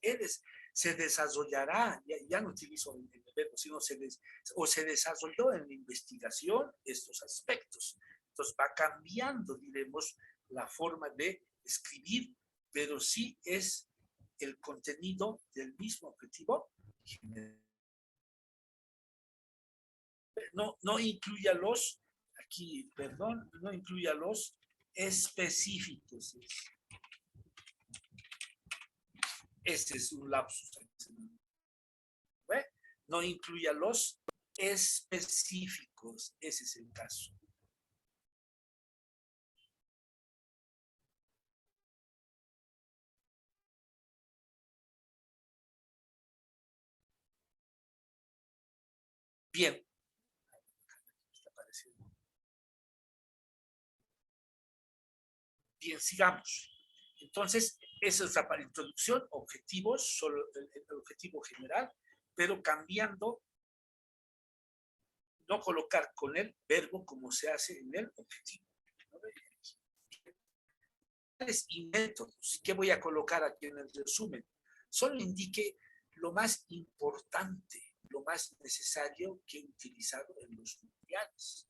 S1: Se desarrollará, ya no utilizo el verbo, sino se desarrolló en la investigación estos aspectos. Entonces va cambiando, diremos, la forma de escribir, pero sí es el contenido del mismo objetivo general. No incluya los, aquí, perdón, no incluya los específicos. Este es un lapsus. ¿Ve? No incluya los específicos. Ese es el caso. Bien. Bien, sigamos. Entonces, esa es la introducción, objetivos, solo el objetivo general, pero cambiando, no colocar con el verbo como se hace en el objetivo. Y métodos, ¿qué voy a colocar aquí en el resumen? Solo indique lo más importante, lo más necesario que he utilizado en los tutoriales.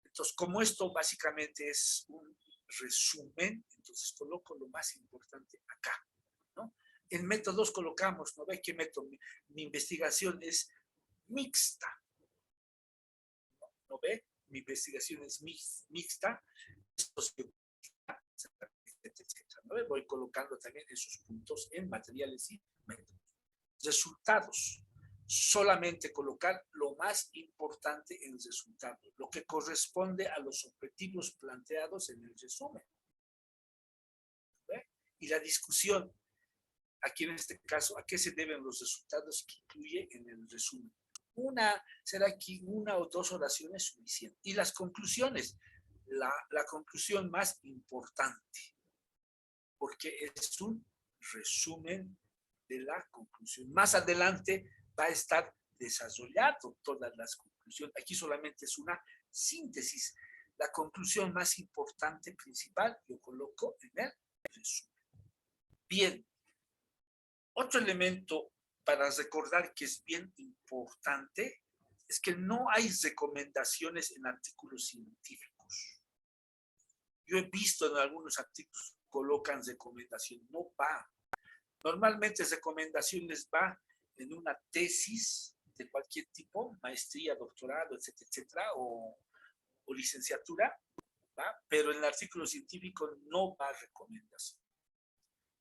S1: Entonces, como esto básicamente es un resumen, entonces coloco lo más importante acá, ¿no? En métodos colocamos, ¿no ve qué método? Mi investigación es mixta, ¿no ve? Mi investigación es mixta, ¿no ve? Voy colocando también esos puntos en materiales y métodos. Resultados. Solamente colocar lo más importante en el resultado, lo que corresponde a los objetivos planteados en el resumen. ¿Ve? Y la discusión, aquí en este caso, ¿a qué se deben los resultados que incluye en el resumen? Será aquí 1 o 2 oraciones suficientes. Y las conclusiones, la conclusión más importante, porque es un resumen de la conclusión. Más adelante va a estar desarrollado todas las conclusiones. Aquí solamente es una síntesis. La conclusión más importante, principal, yo coloco en el resumen. Bien, otro elemento para recordar que es bien importante es que no hay recomendaciones en artículos científicos. Yo he visto en algunos artículos colocan recomendaciones, no va. Normalmente recomendaciones va en una tesis de cualquier tipo, maestría, doctorado, etcétera, etcétera, o licenciatura, ¿va? Pero en el artículo científico no va recomendación.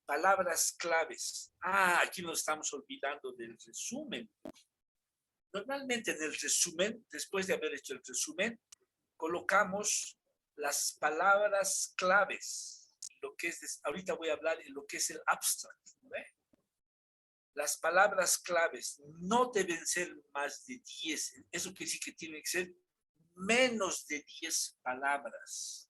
S1: Palabras claves. Aquí nos estamos olvidando del resumen. Normalmente en el resumen, después de haber hecho el resumen, colocamos las palabras claves. Lo que es, ahorita voy a hablar de lo que es el abstract, ¿no? Las palabras claves no deben ser más de 10. Eso quiere decir que tiene que ser menos de 10 palabras.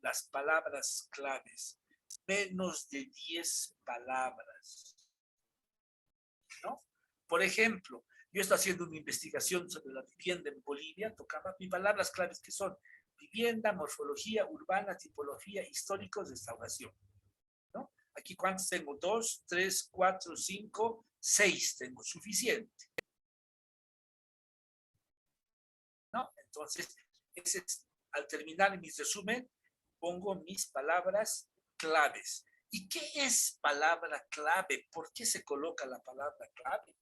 S1: Las palabras claves, menos de 10 palabras, ¿no? Por ejemplo, yo estoy haciendo una investigación sobre la vivienda en Bolivia, tocaba mis palabras claves que son vivienda, morfología urbana, tipología, históricos, restauración, ¿no? Aquí, ¿cuántos tengo? 2, 3, 4, 5, 6 tengo, suficiente, ¿no? Entonces, ese es, al terminar mi resumen, pongo mis palabras claves. ¿Y qué es palabra clave? ¿Por qué se coloca la palabra clave?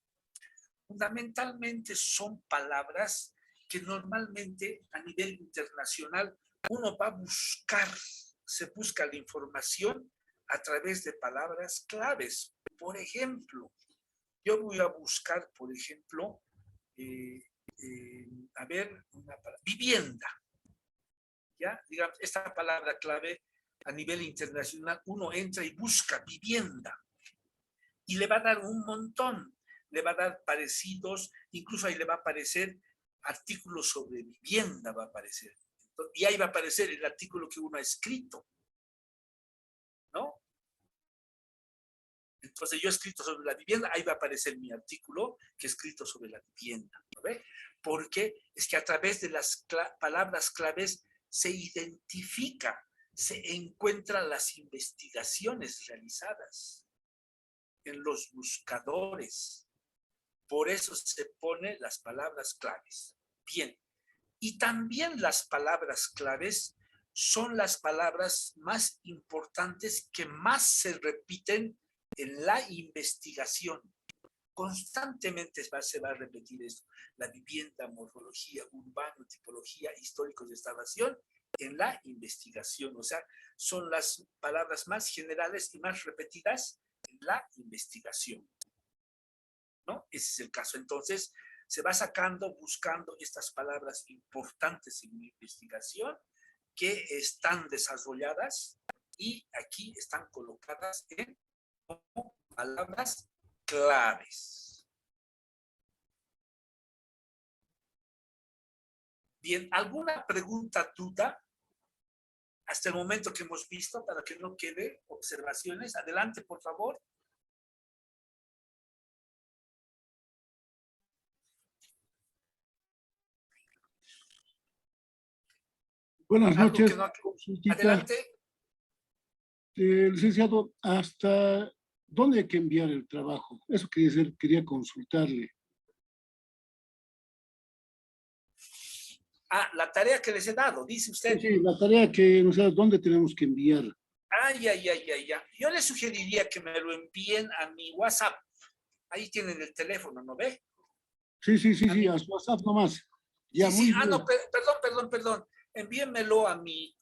S1: Fundamentalmente son palabras que normalmente a nivel internacional uno va a buscar, se busca la información a través de palabras claves. Por ejemplo, yo voy a buscar, por ejemplo, a ver, una palabra, vivienda. ¿Ya? Digamos, esta palabra clave a nivel internacional, uno entra y busca vivienda y le va a dar un montón, le va a dar parecidos, incluso ahí le va a aparecer artículos sobre vivienda, va a aparecer. Y ahí va a aparecer el artículo que uno ha escrito, ¿no? Entonces yo he escrito sobre la vivienda, ahí va a aparecer mi artículo que he escrito sobre la vivienda, ¿no ve? Porque es que a través de las palabras claves se identifica, se encuentran las investigaciones realizadas en los buscadores. Por eso se ponen las palabras claves. Bien, y también las palabras claves son las palabras más importantes que más se repiten en la investigación. Constantemente se va a repetir esto. La vivienda, morfología, urbano, tipología, histórico de restauración en la investigación. O sea, son las palabras más generales y más repetidas en la investigación, ¿no? Ese es el caso. Entonces, se va sacando, buscando estas palabras importantes en la investigación que están desarrolladas y aquí están colocadas en como palabras claves. Bien, ¿alguna pregunta, duda? Hasta el momento que hemos visto, para que no quede observaciones. Adelante, por favor.
S4: Buenas noches.
S1: No... Adelante.
S4: Licenciado, ¿hasta dónde hay que enviar el trabajo? Eso quería consultarle.
S1: La tarea que les he dado, dice usted.
S4: Sí, la tarea que no sé dónde tenemos que enviar.
S1: Ya. Yo les sugeriría que me lo envíen a mi WhatsApp. Ahí tienen el teléfono, ¿no ve?
S4: Sí, a su WhatsApp nomás. Ya,
S1: sí. No, perdón. Envíenmelo a mi,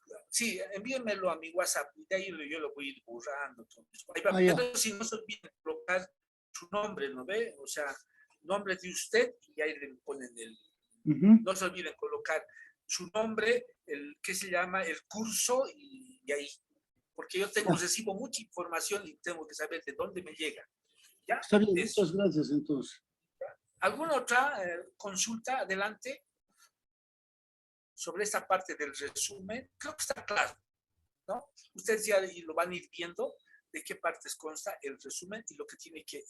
S1: envíenmelo a mi WhatsApp. Y de ahí yo lo voy a ir borrando. Pero si no se olviden colocar su nombre, ¿no ve? O sea, nombre de usted y ahí le ponen el... No se olviden colocar su nombre, ¿qué se llama? El curso y ahí. Porque yo recibo mucha información y tengo que saber de dónde me llega. ¿Ya?
S4: Está bien, muchas gracias entonces.
S1: ¿Alguna otra consulta? Adelante. Sobre esta parte del resumen, creo que está claro, ¿no? Ustedes ya lo van a ir viendo, de qué partes consta el resumen y lo que tiene que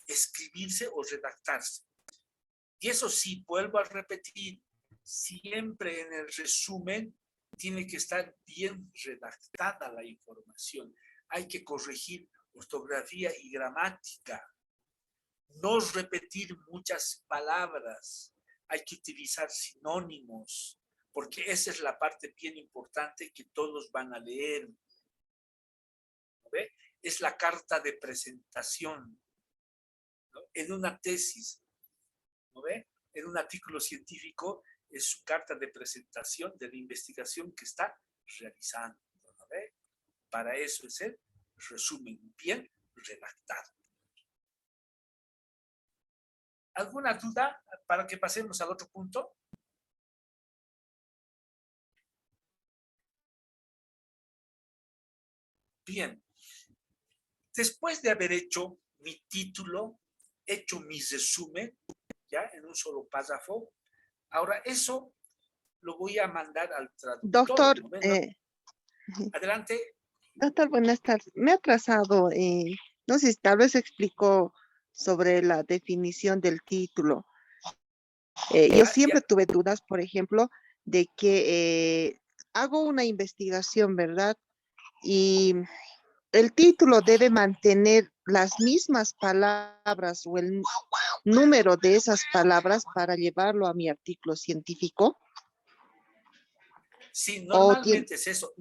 S1: escribirse o redactarse. Y eso sí, vuelvo a repetir, siempre en el resumen tiene que estar bien redactada la información. Hay que corregir ortografía y gramática. No repetir muchas palabras. Hay que utilizar sinónimos, porque esa es la parte bien importante que todos van a leer. ¿No ve? Es la carta de presentación, ¿no? En una tesis, ¿no ve? En un artículo científico es su carta de presentación de la investigación que está realizando, ¿no ve? Para eso es el resumen bien redactado. ¿Alguna duda para que pasemos al otro punto? Bien. Después de haber hecho mi título, hecho mi resumen, ya en un solo párrafo, ahora eso lo voy a mandar al traductor.
S5: Doctor,
S1: ¿no? Adelante.
S5: doctor, buenas tardes. Me ha atrasado, no sé si tal vez explicó sobre la definición del título. Yo siempre tuve dudas, por ejemplo, de que hago una investigación, ¿verdad? Y el título debe mantener las mismas palabras o el número de esas palabras para llevarlo a mi artículo científico.
S1: Sí, normalmente es eso.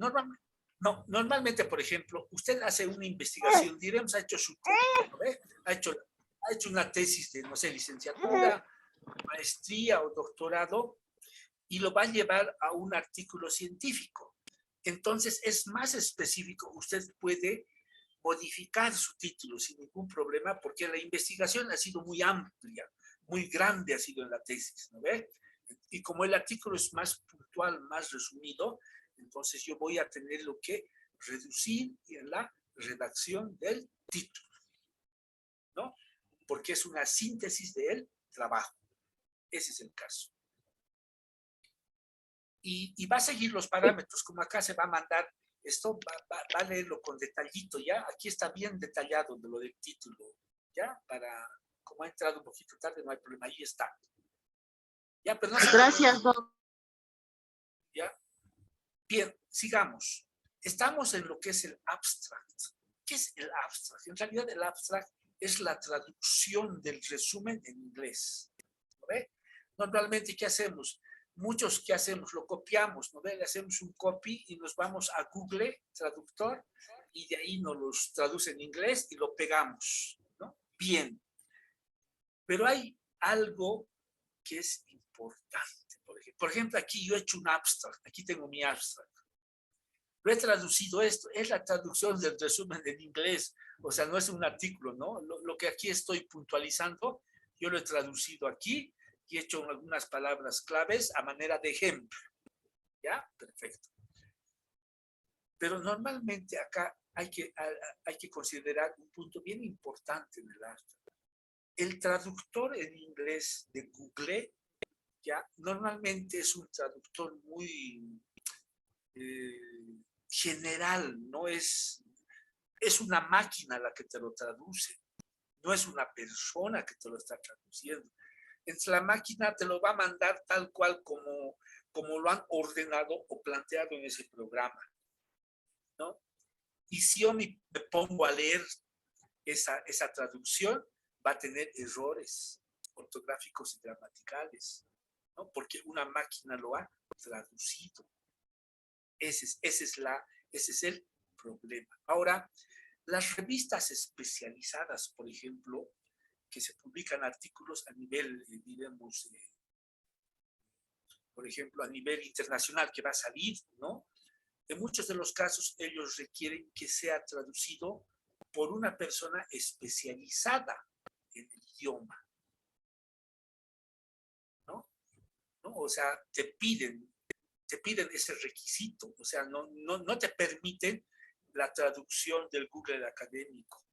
S1: Normalmente, por ejemplo, usted hace una investigación, diremos, ha hecho su título, ¿no? Ha hecho una tesis de, no sé, licenciatura, maestría o doctorado, y lo va a llevar a un artículo científico. Entonces, es más específico. Usted puede modificar su título sin ningún problema, porque la investigación ha sido muy amplia, muy grande ha sido en la tesis, ¿no ve? Y como el artículo es más puntual, más resumido, entonces yo voy a tener lo que reducir en la redacción del título, ¿no? Porque es una síntesis del trabajo. Ese es el caso. Y va a seguir los parámetros, como acá se va a mandar, esto va a leerlo con detallito, ¿ya? Aquí está bien detallado de lo del título, ¿ya? Como ha entrado un poquito tarde, no hay problema, ahí está. Ya, pero no se
S5: Gracias, doctor.
S1: ¿Ya? Bien, sigamos. Estamos en lo que es el abstract. ¿Qué es el abstract? En realidad el abstract es la traducción del resumen en inglés. ¿No ve? Normalmente, ¿qué hacemos? Muchos, ¿qué hacemos? Lo copiamos, ¿no ve? Le hacemos un copy y nos vamos a Google Traductor y de ahí nos los traduce en inglés y lo pegamos, ¿no? Bien. Pero hay algo que es importante. Por ejemplo, aquí yo he hecho un abstract. Aquí tengo mi abstract. Lo he traducido esto. Es la traducción del resumen en inglés. O sea, no es un artículo, ¿no? Lo que aquí estoy puntualizando, yo lo he traducido aquí y he hecho algunas palabras claves a manera de ejemplo. ¿Ya? Perfecto. Pero normalmente acá hay que considerar un punto bien importante en el abstract. El traductor en inglés de Google, ¿ya? Normalmente es un traductor muy general, no es una máquina la que te lo traduce, no es una persona que te lo está traduciendo. Entonces la máquina te lo va a mandar tal cual como lo han ordenado o planteado en ese programa, ¿no? Y si yo me pongo a leer esa traducción, va a tener errores ortográficos y gramaticales, ¿no? Porque una máquina lo ha traducido. Ese es el problema. Ahora, las revistas especializadas, por ejemplo, que se publican artículos a nivel, diremos, por ejemplo, a nivel internacional que va a salir, ¿no? En muchos de los casos ellos requieren que sea traducido por una persona especializada en el idioma, ¿no? O sea, te piden ese requisito, o sea, no te permiten la traducción del Google académico.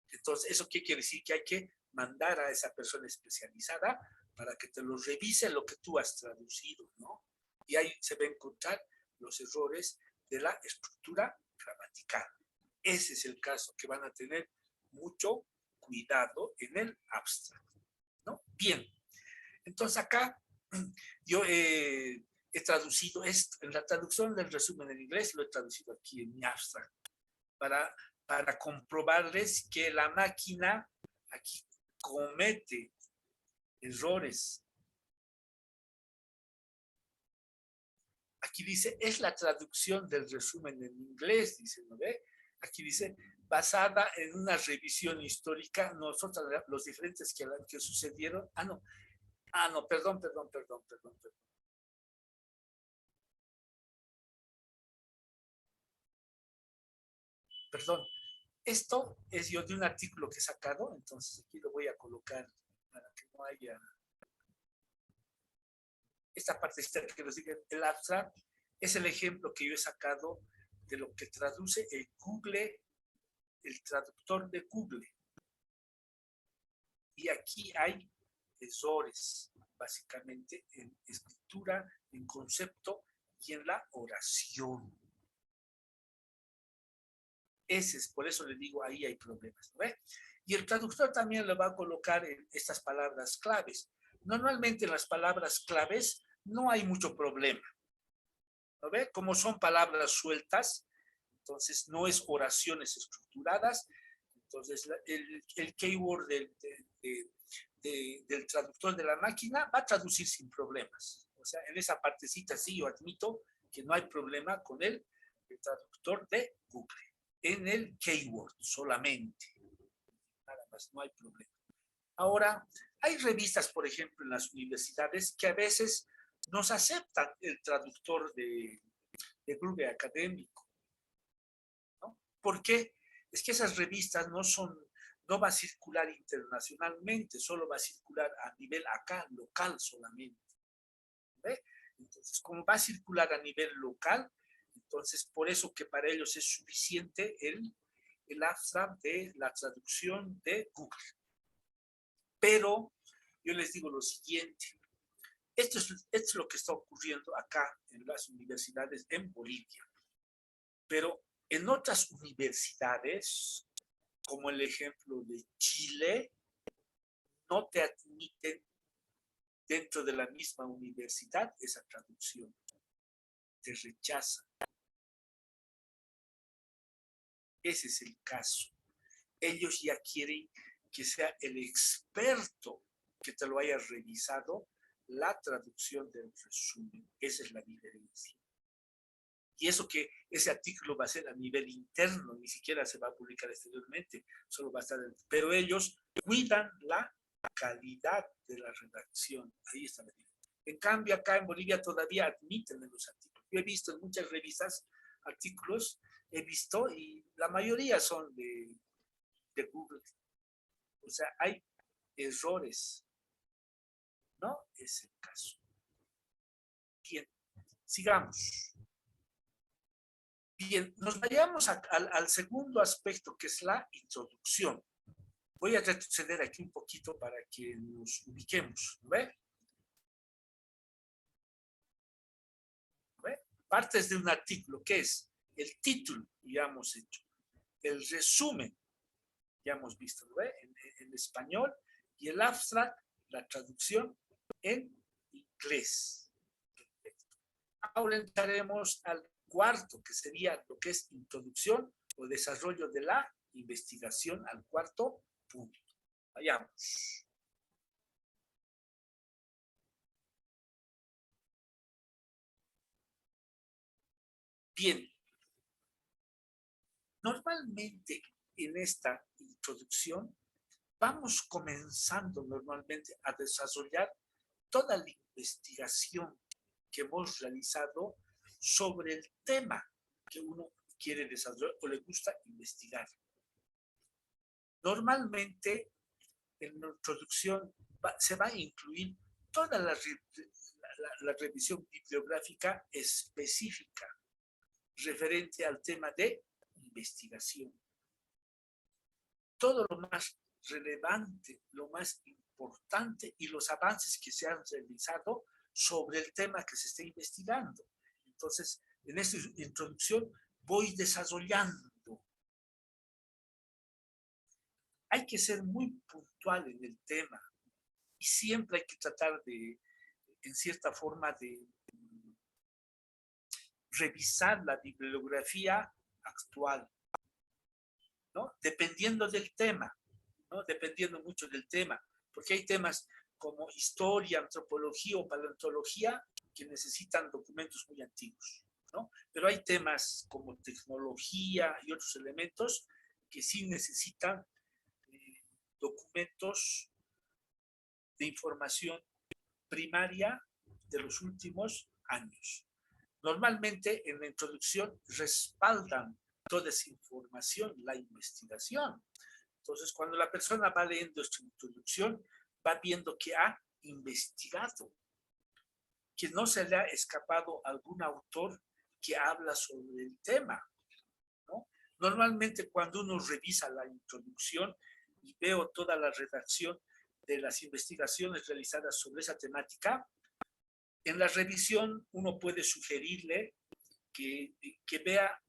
S1: Entonces, ¿eso qué quiere decir? Que hay que mandar a esa persona especializada para que te lo revise lo que tú has traducido, ¿no? Y ahí se va a encontrar los errores de la estructura gramatical. Ese es el caso que van a tener mucho cuidado en el abstracto, ¿no? Bien, entonces acá yo he traducido esto, en la traducción del resumen en inglés lo he traducido aquí en mi abstract, para comprobarles que la máquina aquí comete errores. Aquí dice, es la traducción del resumen en inglés, dice, ¿no ve? Aquí dice, basada en una revisión histórica, nosotros los diferentes que sucedieron, no, perdón. Perdón, esto es yo de un artículo que he sacado, entonces aquí lo voy a colocar para que no haya esta parte que nos diga el abstract, es el ejemplo que yo he sacado de lo que traduce el Google, el traductor de Google. Y aquí hay errores, básicamente, en escritura, en concepto y en la oración. Ese es, por eso le digo, ahí hay problemas, ¿no ve? Y el traductor también le va a colocar en estas palabras claves. Normalmente en las palabras claves no hay mucho problema, ¿no ve? Como son palabras sueltas, entonces no es oraciones estructuradas, entonces el keyword del traductor de la máquina va a traducir sin problemas. O sea, en esa partecita sí yo admito que no hay problema con el traductor de Google. En el keyword solamente. Nada más, no hay problema. Ahora, hay revistas, por ejemplo, en las universidades que a veces nos aceptan el traductor de Google académico, ¿no? ¿Por qué? Es que esas revistas no va a circular internacionalmente, solo va a circular a nivel acá, local solamente. ¿Ve? Entonces, como va a circular a nivel local, entonces por eso que para ellos es suficiente el abstract de la traducción de Google. Pero yo les digo lo siguiente, esto es lo que está ocurriendo acá en las universidades en Bolivia. Pero en otras universidades, como el ejemplo de Chile, no te admiten dentro de la misma universidad esa traducción. Te rechazan. Ese es el caso. Ellos ya quieren que sea el experto que te lo haya revisado la traducción del resumen. Esa es la diferencia. Y eso que ese artículo va a ser a nivel interno, ni siquiera se va a publicar exteriormente, solo va a estar pero ellos cuidan la calidad de la redacción. Ahí está la diferencia. En cambio, acá en Bolivia todavía admiten en los artículos. Yo he visto en muchas revistas artículos, he visto, y la mayoría son de Google. O sea, hay errores. No es el caso. Bien, sigamos. Bien, nos vayamos al segundo aspecto, que es la introducción. Voy a retroceder aquí un poquito para que nos ubiquemos. ¿Ve? ¿Ve? Partes de un artículo, ¿qué es? El título, ya hemos hecho. El resumen, ya hemos visto, ¿no ve? En español. Y el abstract, la traducción en inglés. Ahora entraremos al cuarto, que sería lo que es introducción o desarrollo de la investigación, al cuarto punto. Vayamos. Bien. Normalmente en esta introducción vamos comenzando normalmente a desarrollar toda la investigación que hemos realizado sobre el tema que uno quiere desarrollar o le gusta investigar. Normalmente en la introducción se va a incluir toda la revisión bibliográfica específica referente al tema de investigación. Todo lo más relevante, lo más importante y los avances que se han realizado sobre el tema que se está investigando. Entonces, en esta introducción voy desarrollando. Hay que ser muy puntual en el tema y siempre hay que tratar de, en cierta forma, de revisar la bibliografía actual, ¿no? Dependiendo del tema, ¿no? Dependiendo mucho del tema, porque hay temas como historia, antropología o paleontología que necesitan documentos muy antiguos, ¿no? Pero hay temas como tecnología y otros elementos que sí necesitan documentos de información primaria de los últimos años. Normalmente en la introducción respaldan toda esa información, la investigación. Entonces, cuando la persona va leyendo esta introducción, va viendo que ha investigado, que no se le ha escapado algún autor que habla sobre el tema, ¿no? Normalmente cuando uno revisa la introducción y veo toda la redacción de las investigaciones realizadas sobre esa temática, en la revisión uno puede sugerirle que vea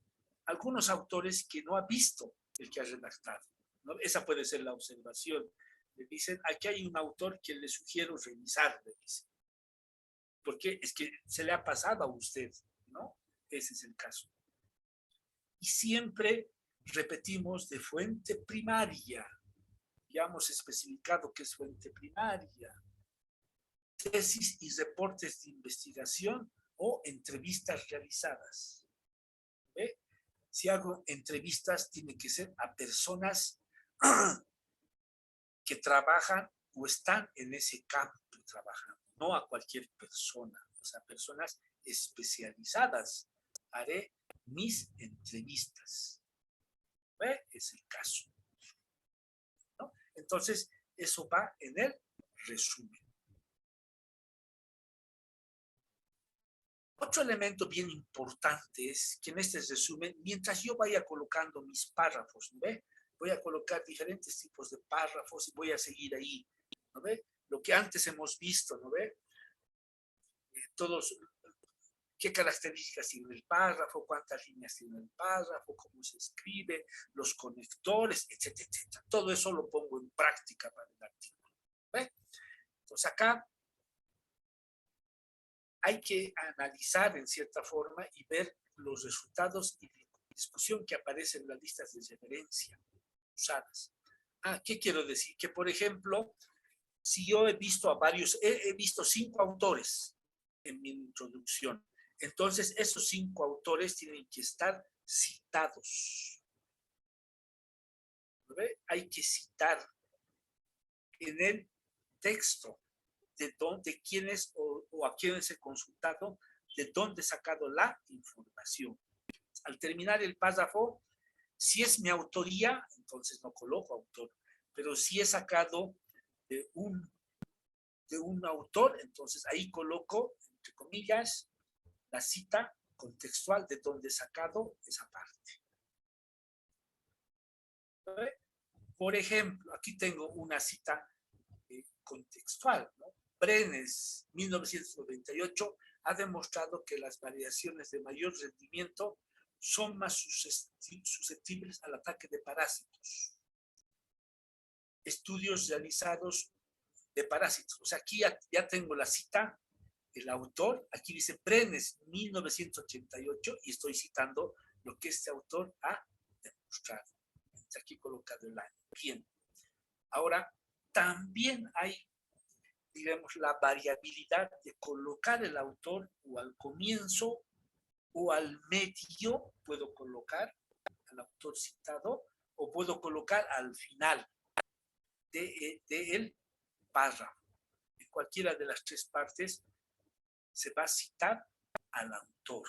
S1: algunos autores que no ha visto el que ha redactado, ¿no? Esa puede ser la observación. Le dicen, aquí hay un autor que le sugiero revisar, le dicen. Porque es que se le ha pasado a usted, ¿no? Ese es el caso. Y siempre repetimos de fuente primaria. Ya hemos especificado qué es fuente primaria. Tesis y reportes de investigación o entrevistas realizadas. ¿Ve? Si hago entrevistas, tiene que ser a personas que trabajan o están en ese campo trabajando, no a cualquier persona, o sea, personas especializadas. Haré mis entrevistas. ¿Ve? Es el caso, ¿no? Entonces, eso va en el resumen. Otro elemento bien importante es que en este resumen, mientras yo vaya colocando mis párrafos, ¿no ve? Voy a colocar diferentes tipos de párrafos y voy a seguir ahí, ¿no ve? Lo que antes hemos visto, ¿no ve? Todos, qué características tiene el párrafo, cuántas líneas tiene el párrafo, cómo se escribe, los conectores, etcétera, etcétera. Todo eso lo pongo en práctica para el artículo, ¿ve? Entonces acá hay que analizar en cierta forma y ver los resultados y discusión que aparecen en las listas de referencia usadas. ¿Qué quiero decir? Que, por ejemplo, si yo he visto a varios, he visto 5 autores en mi introducción, entonces esos 5 autores tienen que estar citados. ¿Ve? Hay que citar en el texto de dónde, quiénes o a quiénes he consultado, de dónde he sacado la información. Al terminar el párrafo, si es mi autoría, entonces no coloco autor, pero si he sacado de un autor, entonces ahí coloco, entre comillas, la cita contextual de dónde he sacado esa parte. Por ejemplo, aquí tengo una cita contextual, ¿no? Brenes, 1998, ha demostrado que las variaciones de mayor rendimiento son más susceptibles al ataque de parásitos. Estudios realizados de parásitos. O sea, aquí ya tengo la cita, el autor, aquí dice Brenes, 1988, y estoy citando lo que este autor ha demostrado. Está aquí colocado el año. Bien. Ahora, también hay, digamos, la variabilidad de colocar el autor o al comienzo o al medio, puedo colocar al autor citado, o puedo colocar al final del párrafo. En cualquiera de las 3 partes se va a citar al autor.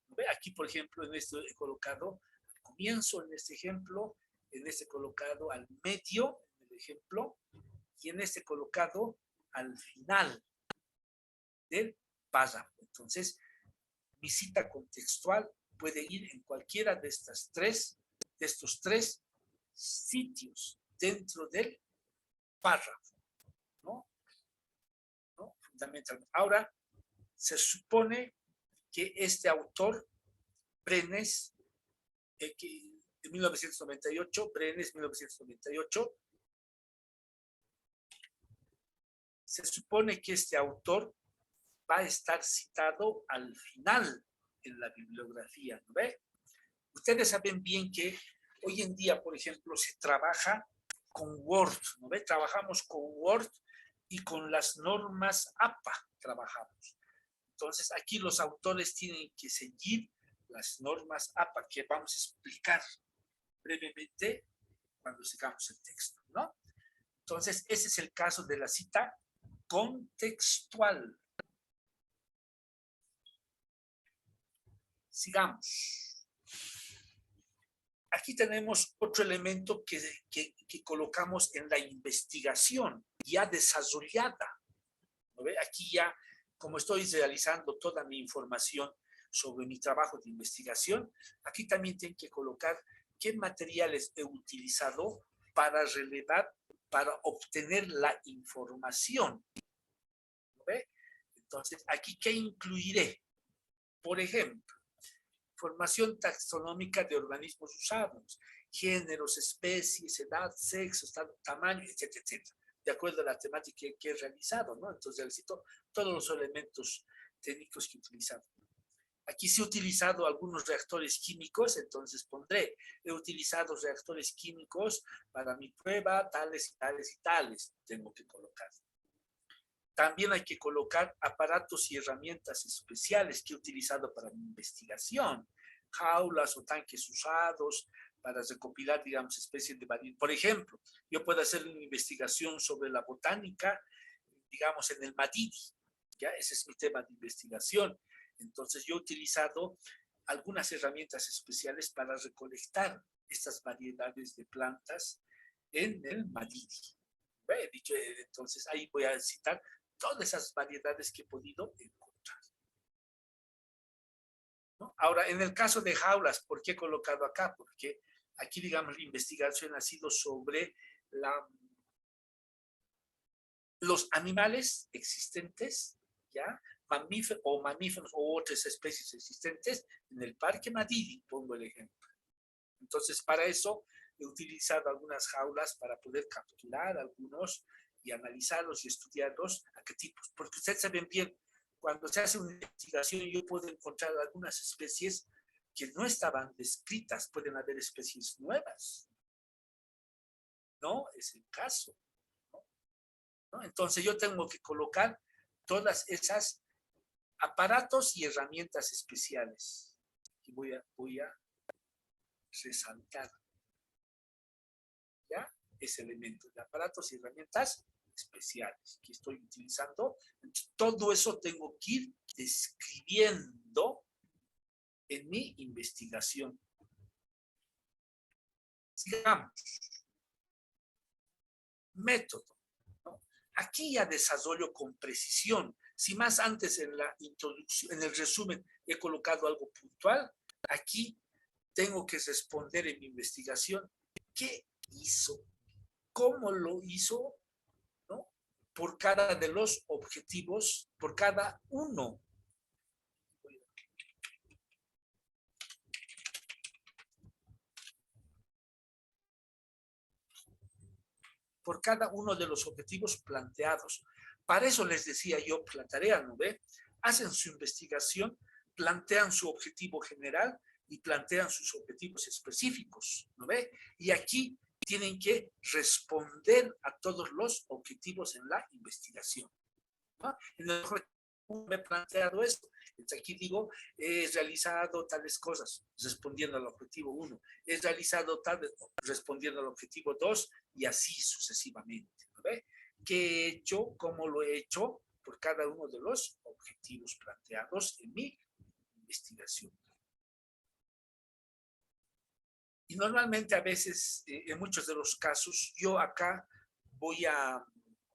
S1: ¿Ve? Aquí, por ejemplo, en esto he colocado al comienzo, en este ejemplo, en este colocado al medio, en el ejemplo, y en este colocado al final del párrafo. Entonces, mi cita contextual puede ir en cualquiera de estos 3 sitios dentro del párrafo, ¿no? Fundamentalmente. Ahora, se supone que este autor, Brenes, de 1998, Brenes 1998, se supone que este autor va a estar citado al final en la bibliografía, ¿no ve? Ustedes saben bien que hoy en día, por ejemplo, se trabaja con Word, ¿no ve? Trabajamos con Word y con las normas APA trabajamos. Entonces, aquí los autores tienen que seguir las normas APA, que vamos a explicar brevemente cuando sigamos el texto, ¿no? Entonces, ese es el caso de la cita contextual. Sigamos. Aquí tenemos otro elemento que colocamos en la investigación ya desarrollada, ¿no ve? Aquí ya, como estoy realizando toda mi información sobre mi trabajo de investigación, aquí también tengo que colocar qué materiales he utilizado para relevar, para obtener la información, ¿no ve? Entonces, aquí, ¿qué incluiré? Por ejemplo, información taxonómica de organismos usados, géneros, especies, edad, sexo, estado, tamaño, etcétera, etcétera, de acuerdo a la temática que he realizado, ¿no? Entonces, necesito todos los elementos técnicos que he utilizado. Aquí sí he utilizado algunos reactores químicos, entonces pondré, he utilizado reactores químicos para mi prueba, tales y tales y tales, tengo que colocar. También hay que colocar aparatos y herramientas especiales que he utilizado para mi investigación, jaulas o tanques usados para recopilar, digamos, especies de variedades. Por ejemplo, yo puedo hacer una investigación sobre la botánica, digamos, en el Madidi, ¿ya? Ese es mi tema de investigación. Entonces, yo he utilizado algunas herramientas especiales para recolectar estas variedades de plantas en el Madidi. He dicho, entonces, ahí voy a citar todas esas variedades que he podido encontrar, ¿no? Ahora, en el caso de jaulas, ¿por qué he colocado acá? Porque aquí, digamos, la investigación ha sido sobre los animales existentes, ¿ya? Mamíferos o otras especies existentes en el Parque Madidi, pongo el ejemplo. Entonces, para eso he utilizado algunas jaulas para poder capturar algunos y analizarlos y estudiarlos a qué tipos. Porque ustedes saben bien, cuando se hace una investigación yo puedo encontrar algunas especies que no estaban descritas, pueden haber especies nuevas. No es el caso, ¿no? Entonces yo tengo que colocar todas esas aparatos y herramientas especiales. Y voy a resaltar, ¿ya? Ese elemento de aparatos y herramientas especiales que estoy utilizando. Entonces, todo eso tengo que ir describiendo en mi investigación. Sigamos. Método, ¿no? Aquí ya desarrollo con precisión. Si más antes en la introducción, en el resumen, he colocado algo puntual, aquí tengo que responder en mi investigación qué hizo, cómo lo hizo, ¿no? Por cada de los objetivos, por cada uno. Por cada uno de los objetivos planteados. Para eso les decía yo, la tarea, ¿no ve? Hacen su investigación, plantean su objetivo general y plantean sus objetivos específicos, ¿no ve? Y aquí tienen que responder a todos los objetivos en la investigación, ¿no? En el me he planteado esto. Entonces aquí digo, he realizado tales cosas, respondiendo al objetivo 1. He realizado tales, respondiendo al objetivo 2, y así sucesivamente, ¿no ve? ¿Qué he hecho? ¿Cómo lo he hecho? Por cada uno de los objetivos planteados en mi investigación. Y normalmente a veces, en muchos de los casos, yo acá voy a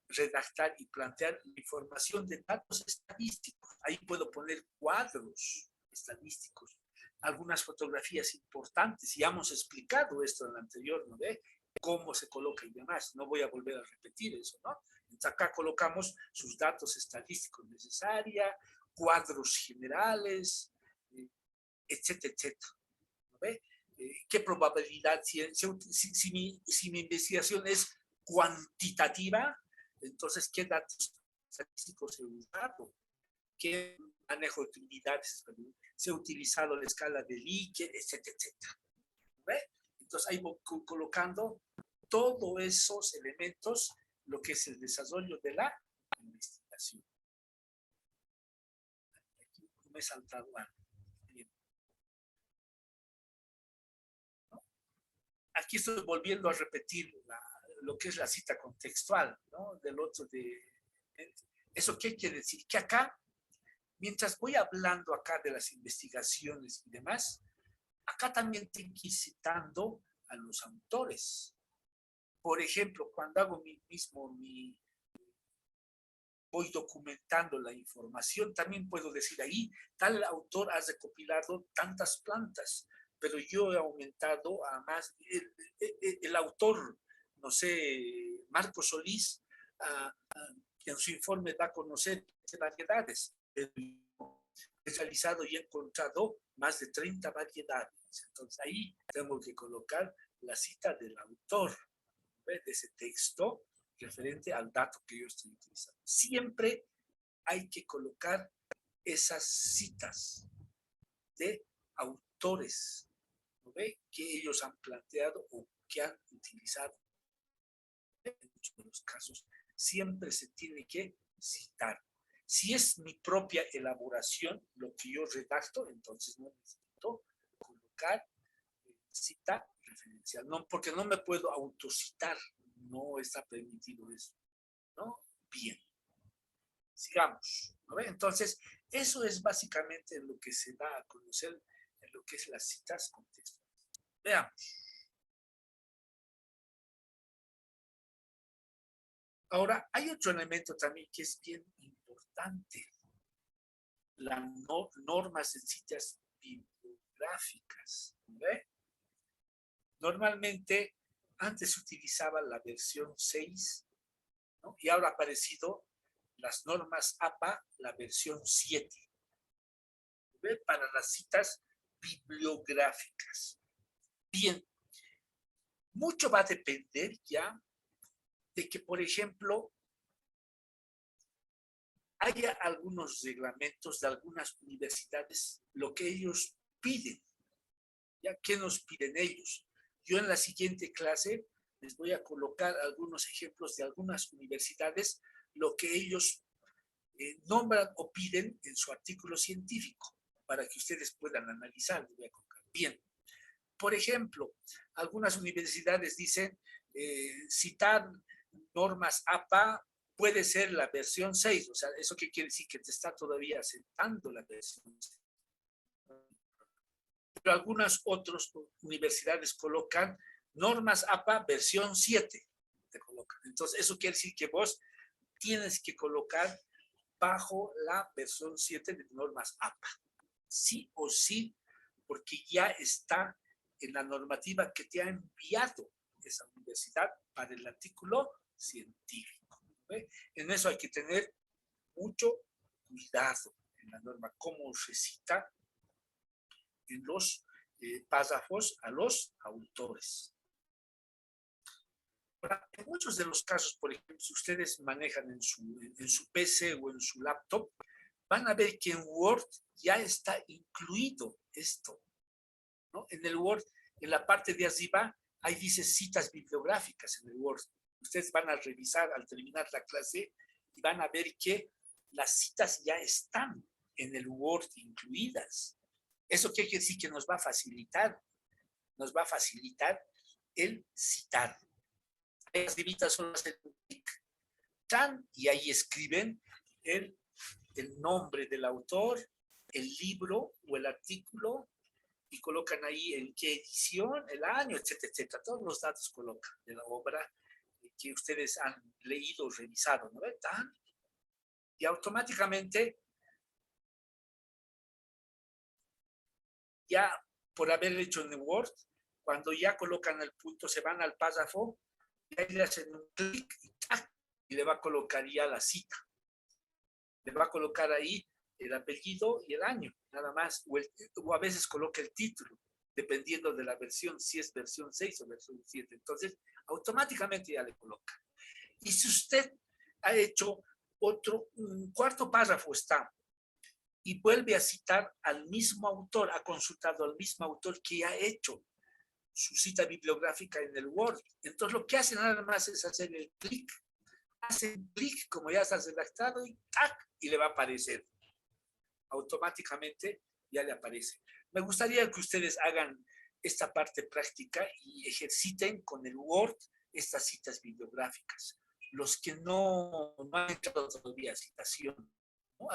S1: redactar y plantear información de datos estadísticos. Ahí puedo poner cuadros estadísticos, algunas fotografías importantes. Ya hemos explicado esto en el anterior, ¿no ve? Cómo se coloca y demás. No voy a volver a repetir eso, ¿no? Entonces acá colocamos sus datos estadísticos necesarios, cuadros generales, etcétera, etcétera, ¿no ve? qué probabilidad, si mi investigación es cuantitativa, entonces qué datos estadísticos he usado, qué manejo de utilidades se ha utilizado la escala de Likert, etcétera, etcétera. ¿Ve? Entonces ahí voy colocando todos esos elementos, lo que es el desarrollo de la investigación. Aquí me he saltado algo. Bien. ¿No? Aquí estoy volviendo a repetir lo que es la cita contextual, ¿no? Del otro ¿eso qué quiere decir? Que acá, mientras voy hablando acá de las investigaciones y demás, acá también tengo que ir citando a los autores. Por ejemplo, cuando hago voy documentando la información, también puedo decir ahí, tal autor ha recopilado tantas plantas, pero yo he aumentado a más, el autor, no sé, Marco Solís, en su informe da a conocer variedades. He realizado y he encontrado más de 30 variedades. Entonces ahí tengo que colocar la cita del autor de ese texto referente al dato que yo estoy utilizando. Siempre hay que colocar esas citas de autores, ¿no ve? Que ellos han planteado o que han utilizado. En muchos de los casos siempre se tiene que citar. Si es mi propia elaboración, lo que yo redacto, entonces no necesito colocar cita referencial, no, porque no me puedo autocitar, no está permitido eso, ¿no? Bien, sigamos, ¿no? Entonces, eso es básicamente lo que se da a conocer en lo que es las citas contextuales. Veamos. Ahora, hay otro elemento también que es bien importante, las normas en citas bibliográficas, ¿ve? Normalmente, antes se utilizaba la versión 6, ¿no? Y ahora ha aparecido las normas APA, la versión 7, ¿ve? Para las citas bibliográficas. Bien, mucho va a depender ya de que, por ejemplo, haya algunos reglamentos de algunas universidades, lo que ellos piden. ¿Ya? ¿Qué nos piden ellos? Yo en la siguiente clase les voy a colocar algunos ejemplos de algunas universidades, lo que ellos nombran o piden en su artículo científico, para que ustedes puedan analizar. Bien, por ejemplo, algunas universidades dicen citar normas APA puede ser la versión 6, o sea, ¿eso qué quiere decir? Que te está todavía aceptando la versión 6. Pero algunas otras universidades colocan normas APA versión 7. Te colocan. Entonces, eso quiere decir que vos tienes que colocar bajo la versión 7 de normas APA. Sí o sí, porque ya está en la normativa que te ha enviado esa universidad para el artículo científico. ¿Ve? En eso hay que tener mucho cuidado en la norma, cómo se cita en los párrafos a los autores. Ahora, en muchos de los casos, por ejemplo, si ustedes manejan en su PC o en su laptop, van a ver que en Word ya está incluido esto, ¿no? En el Word, en la parte de arriba, ahí dice citas bibliográficas en el Word. Ustedes van a revisar al terminar la clase y van a ver que las citas ya están en el Word incluidas. ¿Eso qué quiere decir? Que nos va a facilitar el citar. Las divitas son hacer un clic, y ahí escriben el nombre del autor, el libro o el artículo, y colocan ahí en qué edición, el año, etcétera, etcétera. Todos los datos colocan de la obra que ustedes han leído o revisado, ¿no? Y automáticamente, ya por haber hecho en Word, cuando ya colocan el punto, se van al párrafo, y ahí le hacen un clic y le va a colocar ya la cita. Le va a colocar ahí el apellido y el año, nada más, o a veces coloca el título. dependiendo de la versión, si es versión 6 o versión 7. Entonces, automáticamente ya le coloca. Y si usted ha hecho un cuarto párrafo está, y vuelve a citar al mismo autor, ha consultado al mismo autor que ha hecho su cita bibliográfica en el Word. Entonces lo que hace nada más es hacer el clic, hace clic como ya está redactado y ¡tac! Y le va a aparecer. Automáticamente ya le aparece. Me gustaría que ustedes hagan esta parte práctica y ejerciten con el Word estas citas bibliográficas. Los que no han entrado todavía a citación, ¿no?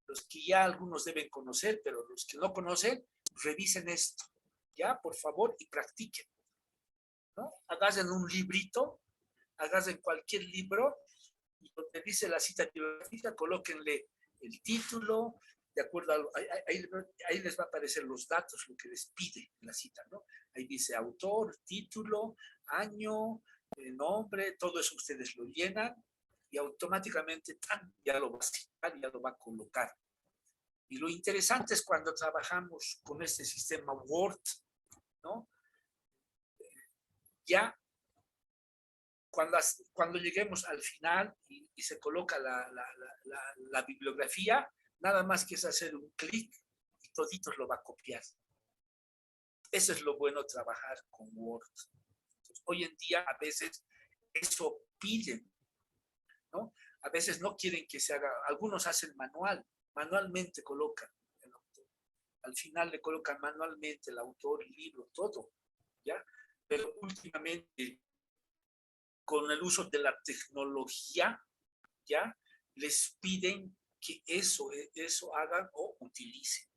S1: Los que ya algunos deben conocer, pero los que no conocen, revisen esto, ¿ya? Por favor, y practiquen, ¿no? Agarren un librito, agarren cualquier libro, y donde dice la cita bibliográfica, colóquenle el título, de acuerdo a ahí les va a aparecer los datos, lo que les pide la cita, ¿no? Ahí dice autor, título, año, nombre, todo eso ustedes lo llenan y automáticamente ya lo va a citar, ya lo va a colocar. Y lo interesante es cuando trabajamos con este sistema Word, ¿no? Ya cuando lleguemos al final y se coloca la bibliografía, nada más que es hacer un clic y toditos lo va a copiar. Eso es lo bueno de trabajar con Word. Entonces, hoy en día a veces eso piden, ¿no? A veces no quieren que se haga, algunos hacen manualmente colocan el autor. Al final le colocan manualmente el autor, el libro, todo, ¿ya? Pero últimamente, con el uso de la tecnología, ¿ya? Les piden que eso hagan o utilicen,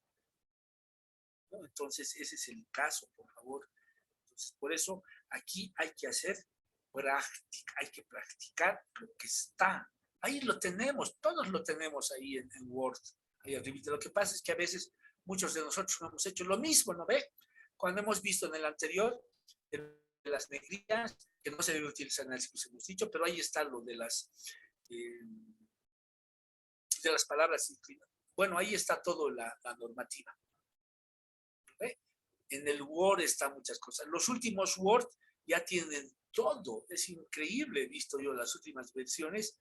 S1: ¿no? Entonces, ese es el caso, por favor. Entonces, por eso, aquí hay que hacer práctica, hay que practicar lo que está. Ahí lo tenemos, todos lo tenemos ahí en Word, ahí arriba. Lo que pasa es que a veces muchos de nosotros no hemos hecho lo mismo, ¿no ve? Cuando hemos visto en el anterior, en las negrillas, que no se debe utilizar en el que hemos dicho, pero ahí está lo de las palabras. Bueno, ahí está todo la normativa. ¿Ve? En el Word están muchas cosas. Los últimos Word ya tienen todo. Es increíble, he visto yo las últimas versiones.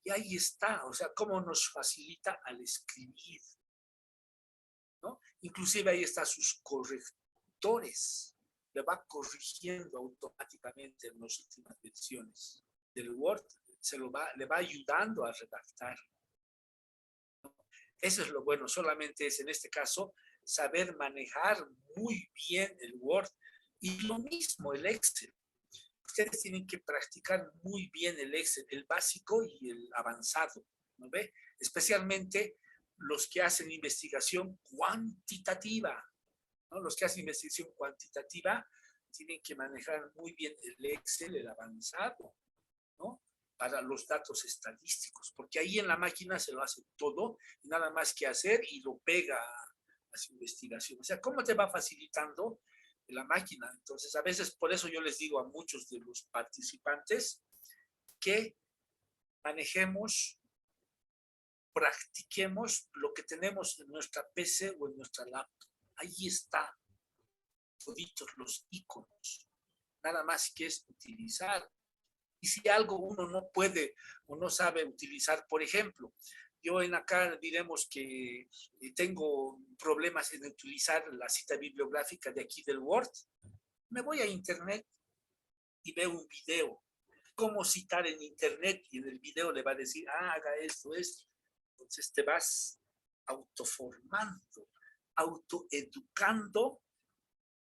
S1: Y ahí está, o sea, cómo nos facilita al escribir, ¿no? Inclusive ahí están sus correctores. Le va corrigiendo automáticamente en las últimas versiones del Word. Le va ayudando a redactar. Eso es lo bueno, solamente es en este caso saber manejar muy bien el Word y lo mismo el Excel. Ustedes tienen que practicar muy bien el Excel, el básico y el avanzado, ¿no ve? Especialmente los que hacen investigación cuantitativa, ¿no? Los que hacen investigación cuantitativa tienen que manejar muy bien el Excel, el avanzado, ¿no? Para los datos estadísticos, porque ahí en la máquina se lo hace todo, y nada más que hacer y lo pega a su investigación. O sea, ¿cómo te va facilitando la máquina? Entonces, a veces, por eso yo les digo a muchos de los participantes que manejemos, practiquemos lo que tenemos en nuestra PC o en nuestra laptop. Ahí está, toditos los iconos. Nada más que es utilizar. Y si algo uno no puede o no sabe utilizar, por ejemplo, yo en acá diremos que tengo problemas en utilizar la cita bibliográfica de aquí del Word, me voy a internet y veo un video. Cómo citar en internet, y en el video le va a decir, haga esto. Entonces te vas autoformando, autoeducando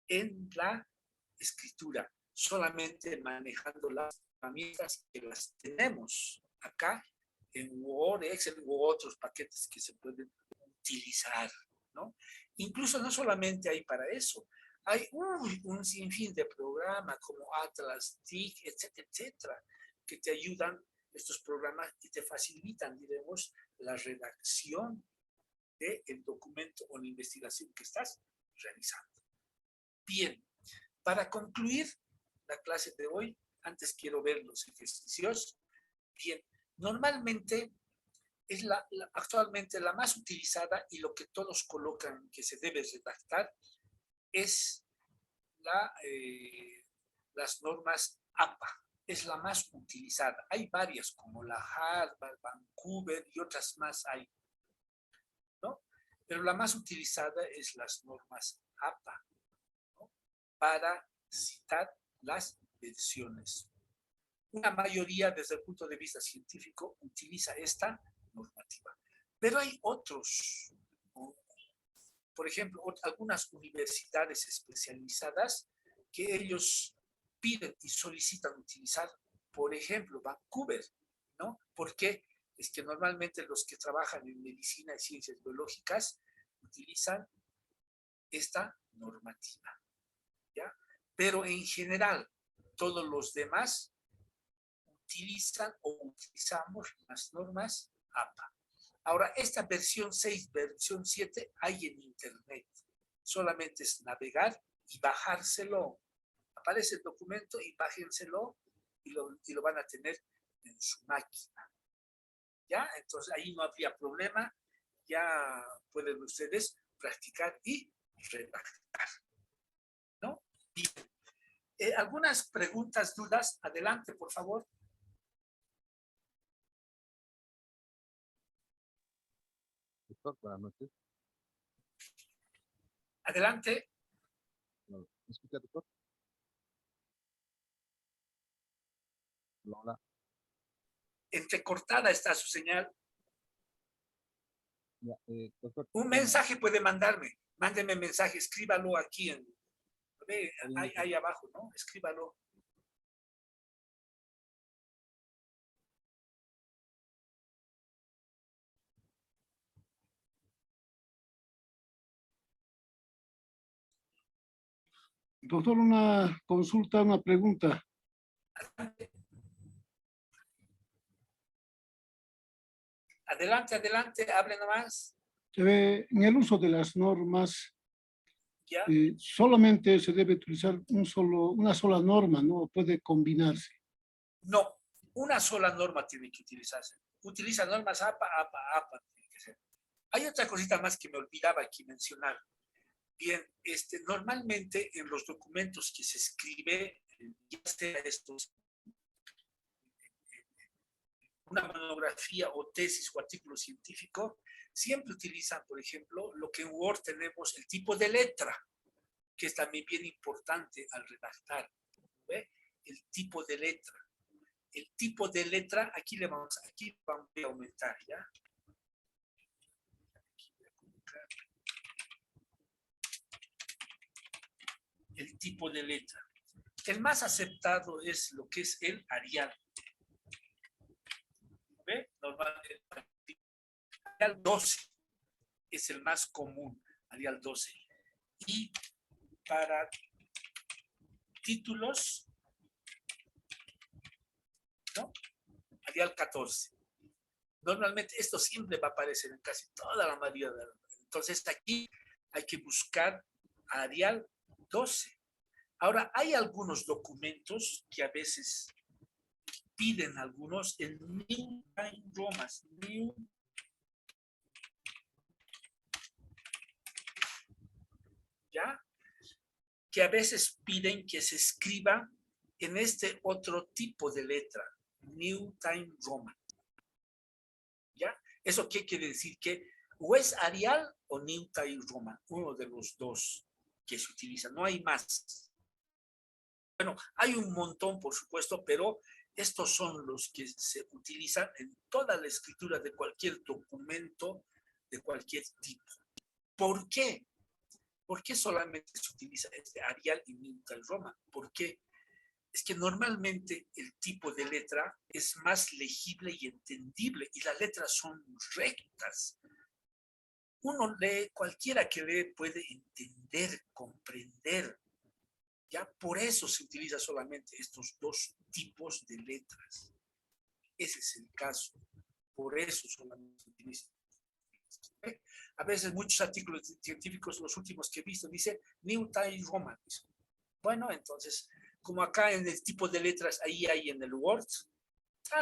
S1: en la escritura, solamente manejando las herramientas que las tenemos acá en Word, Excel u otros paquetes que se pueden utilizar, ¿no? Incluso no solamente hay para eso, hay un sinfín de programas como Atlas, TIC, etcétera, etcétera, que te ayudan, estos programas, y te facilitan, diremos, la redacción del documento o la investigación que estás realizando. Bien, para concluir la clase de hoy, antes quiero ver los ejercicios. Bien, normalmente es actualmente la más utilizada y lo que todos colocan que se debe redactar es las normas APA. Es la más utilizada. Hay varias como la Harvard, Vancouver y otras más hay, ¿no? Pero la más utilizada es las normas APA, ¿no? Para citar las versiones. Una mayoría, desde el punto de vista científico, utiliza esta normativa. Pero hay otros, ¿no? Por ejemplo, algunas universidades especializadas que ellos piden y solicitan utilizar, por ejemplo, Vancouver, ¿no? Porque es que normalmente los que trabajan en medicina y ciencias biológicas utilizan esta normativa, ¿ya? Pero en general, todos los demás utilizan o utilizamos las normas APA. Ahora, esta versión 6, versión 7, hay en internet. Solamente es navegar y bajárselo. Aparece el documento y bájenselo y lo van a tener en su máquina. ¿Ya? Entonces, ahí no habría problema. Ya pueden ustedes practicar y repracticar, ¿no? Bien. ¿Algunas preguntas, dudas? Adelante, por favor.
S6: Doctor, buenas noches.
S1: Adelante.
S6: ¿Me escucha, doctor? Hola.
S1: Entrecortada está su señal.
S6: Ya, doctor,
S1: Un mensaje puede mandarme. Mándeme mensaje, escríbalo aquí ahí abajo, ¿no? Escríbalo.
S4: Doctor, una consulta, una pregunta.
S1: Adelante, adelante, hable nomás.
S4: En el uso de las normas,
S1: ¿Ya?
S4: solamente se debe utilizar una sola norma, ¿no? Puede combinarse.
S1: No, una sola norma tiene que utilizarse. Utiliza normas APA, APA, APA. Tiene que ser. Hay otra cosita más que me olvidaba aquí mencionar. Bien, normalmente en los documentos que se escribe, ya sea estos, una monografía o tesis o artículo científico, siempre utilizan, por ejemplo, lo que en Word tenemos, el tipo de letra, que es también bien importante al redactar. ¿Ve? El tipo de letra. El tipo de letra, aquí vamos a aumentar, ¿ya? Aquí voy a colocar el tipo de letra. El más aceptado es lo que es el Arial. ¿Ve? Normalmente Arial 12 es el más común, Arial 12. Y para títulos, ¿no? Arial 14. Normalmente esto siempre va a aparecer en casi toda la mayoría de las. Entonces aquí hay que buscar Arial 12. Ahora, hay algunos documentos que a veces piden algunos en New Time Roman, ¿ya? Que a veces piden que se escriba en este otro tipo de letra, New Time Roman. ¿Ya? ¿Eso qué quiere decir? Que o es Arial o New Time Roman, uno de los dos que se utiliza, no hay más. Bueno, hay un montón, por supuesto, pero estos son los que se utilizan en toda la escritura de cualquier documento, de cualquier tipo. ¿Por qué? ¿Por qué solamente se utiliza este Arial y New Time Roman? ¿Por qué? Es que normalmente el tipo de letra es más legible y entendible y las letras son rectas. Uno lee, cualquiera que lee puede entender, comprender. Ya por eso se utiliza solamente estos dos tipos de letras. Ese es el caso. Por eso solamente se utiliza. A veces muchos artículos científicos, los últimos que he visto, dice New Time Roman. Bueno, entonces, como acá en el tipo de letras, ahí hay en el Word,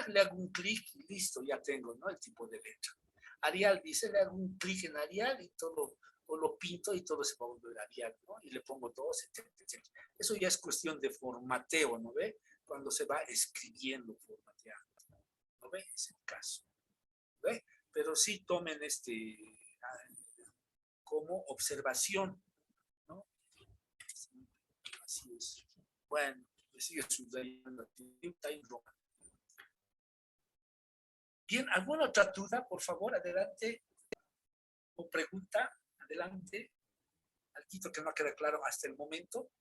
S1: le hago un clic y listo, ya tengo, ¿no? El tipo de letra. Arial dice, le hago un clic en Arial y todo o lo pinto y todo se va a volver a diario, ¿no? Y le pongo 2, etcétera, etcétera. Eso ya es cuestión de formateo, ¿no ve? Cuando se va escribiendo, formateando, ¿no ve? Es el caso, ¿no ve? Pero sí tomen como observación, ¿no? Así es. Bueno, me sigue subrayando. Bien, ¿alguna otra duda? Por favor, adelante. O pregunta, adelante. Algo que no queda claro hasta el momento.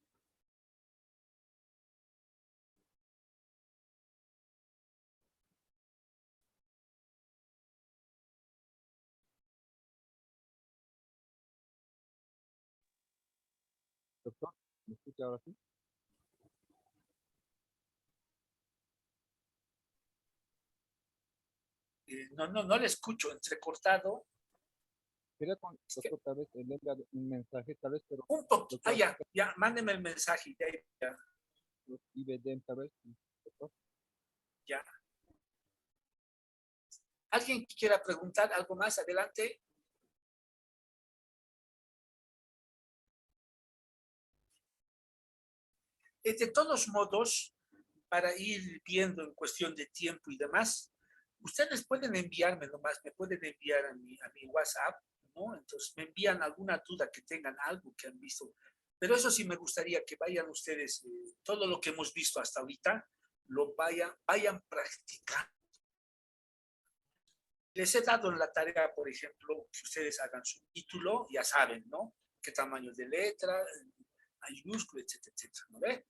S6: Doctor, ¿me escucha ahora sí?
S1: No le escucho, entrecortado.
S6: Quería con doctor tal vez leerle un mensaje tal vez, pero
S1: Un poquito,
S6: doctor,
S1: ya, mándeme el mensaje, ya,
S6: los IBD tal vez, doctor.
S1: ya. ¿Alguien quiera preguntar algo más? Adelante. De todos modos, para ir viendo en cuestión de tiempo y demás, ustedes pueden enviarme nomás, me pueden enviar a mi WhatsApp, ¿no? Entonces me envían alguna duda que tengan, algo que han visto. Pero eso sí me gustaría que vayan ustedes, todo lo que hemos visto hasta ahorita, lo vayan practicando. Les he dado en la tarea, por ejemplo, que ustedes hagan su título, ya saben, ¿no? Qué tamaño de letra, mayúscula, etcétera, etcétera, ¿no ve?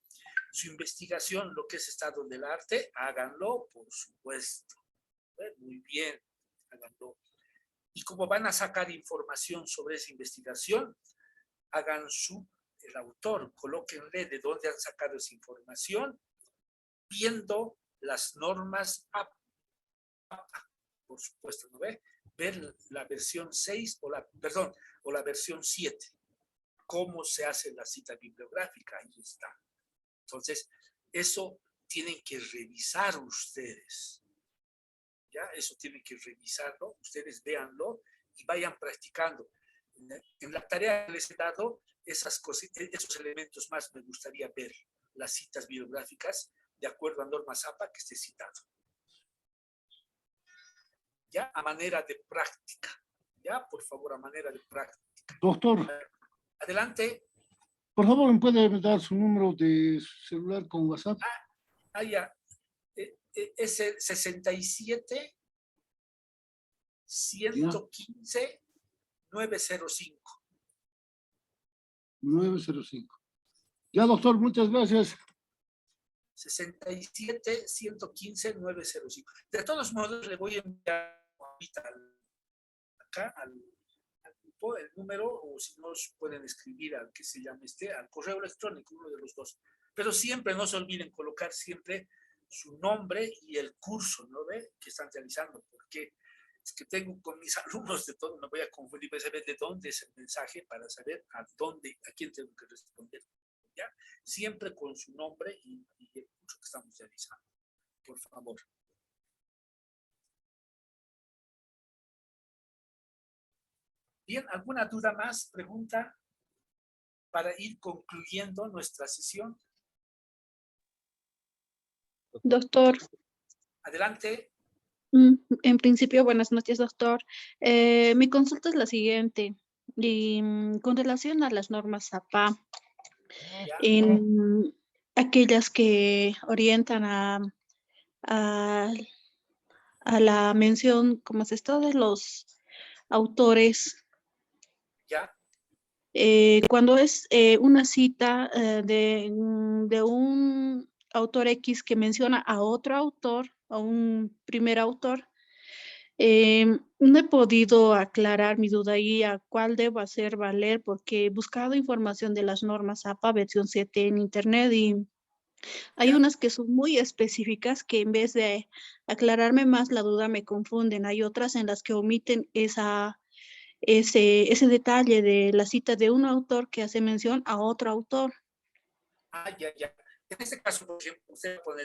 S1: Su investigación, lo que es estado del arte, háganlo, por supuesto. ¿Ve? Muy bien, háganlo. Y como van a sacar información sobre esa investigación, hagan el autor, colóquenle de dónde han sacado esa información, viendo las normas APA, por supuesto, ¿no ve? Ver la versión 6 o la versión 7, cómo se hace la cita bibliográfica, ahí está. Entonces, eso tienen que revisar ustedes. ¿Ya? Eso tienen que revisarlo, ustedes véanlo y vayan practicando. En la tarea que les he dado, esos elementos más me gustaría ver, las citas bibliográficas, de acuerdo a normas APA que esté citado. ¿Ya? A manera de práctica. ¿Ya? Por favor, a manera de práctica.
S4: Doctor,
S1: Adelante.
S4: por favor, ¿me puede dar su número de celular con WhatsApp?
S1: Ya. Es el 67 115 905.
S4: 905. Ya, doctor, muchas gracias.
S1: 67 115 905. De todos modos, le voy a enviar ahorita acá al grupo el número, o si no, pueden escribir al que se llame al correo electrónico, uno de los dos. Pero siempre no se olviden colocar siempre su nombre y el curso, ¿no ve? Que están realizando, porque es que tengo con mis alumnos de todo, me voy a confundir para saber de dónde es el mensaje, para saber a quién tengo que responder. ¿Ya? Siempre con su nombre y el curso que estamos realizando, por favor. Bien, ¿alguna duda más, pregunta, para ir concluyendo nuestra sesión?
S7: Doctor,
S1: Adelante.
S7: en principio, buenas noches, doctor. Mi consulta es la siguiente. Y con relación a las normas APA,
S1: ¿Ya?
S7: en aquellas que orientan a, a la mención, como se está, de los autores,
S1: ¿Ya?
S7: cuando es una cita de un autor X que menciona a otro autor, a un primer autor, no he podido aclarar mi duda ahí a cuál debo hacer valer porque he buscado información de las normas APA versión 7 en internet y hay
S1: ¿Ya?
S7: unas que son muy específicas que en vez de aclararme más la duda me confunden. Hay otras en las que omiten ese detalle de la cita de un autor que hace mención a otro autor.
S1: Ya. En este caso, por ejemplo, usted pone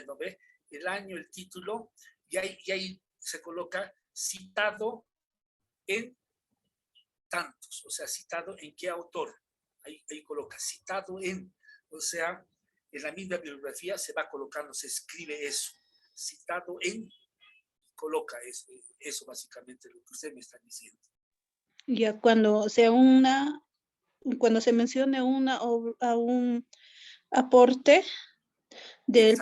S1: el año, el título, y ahí se coloca citado en tantos, o sea, citado en qué autor. Ahí coloca, citado en, o sea, en la misma bibliografía se va colocando, se escribe eso, citado en, coloca eso básicamente lo que usted me está diciendo.
S7: Ya cuando se mencione a un aporte del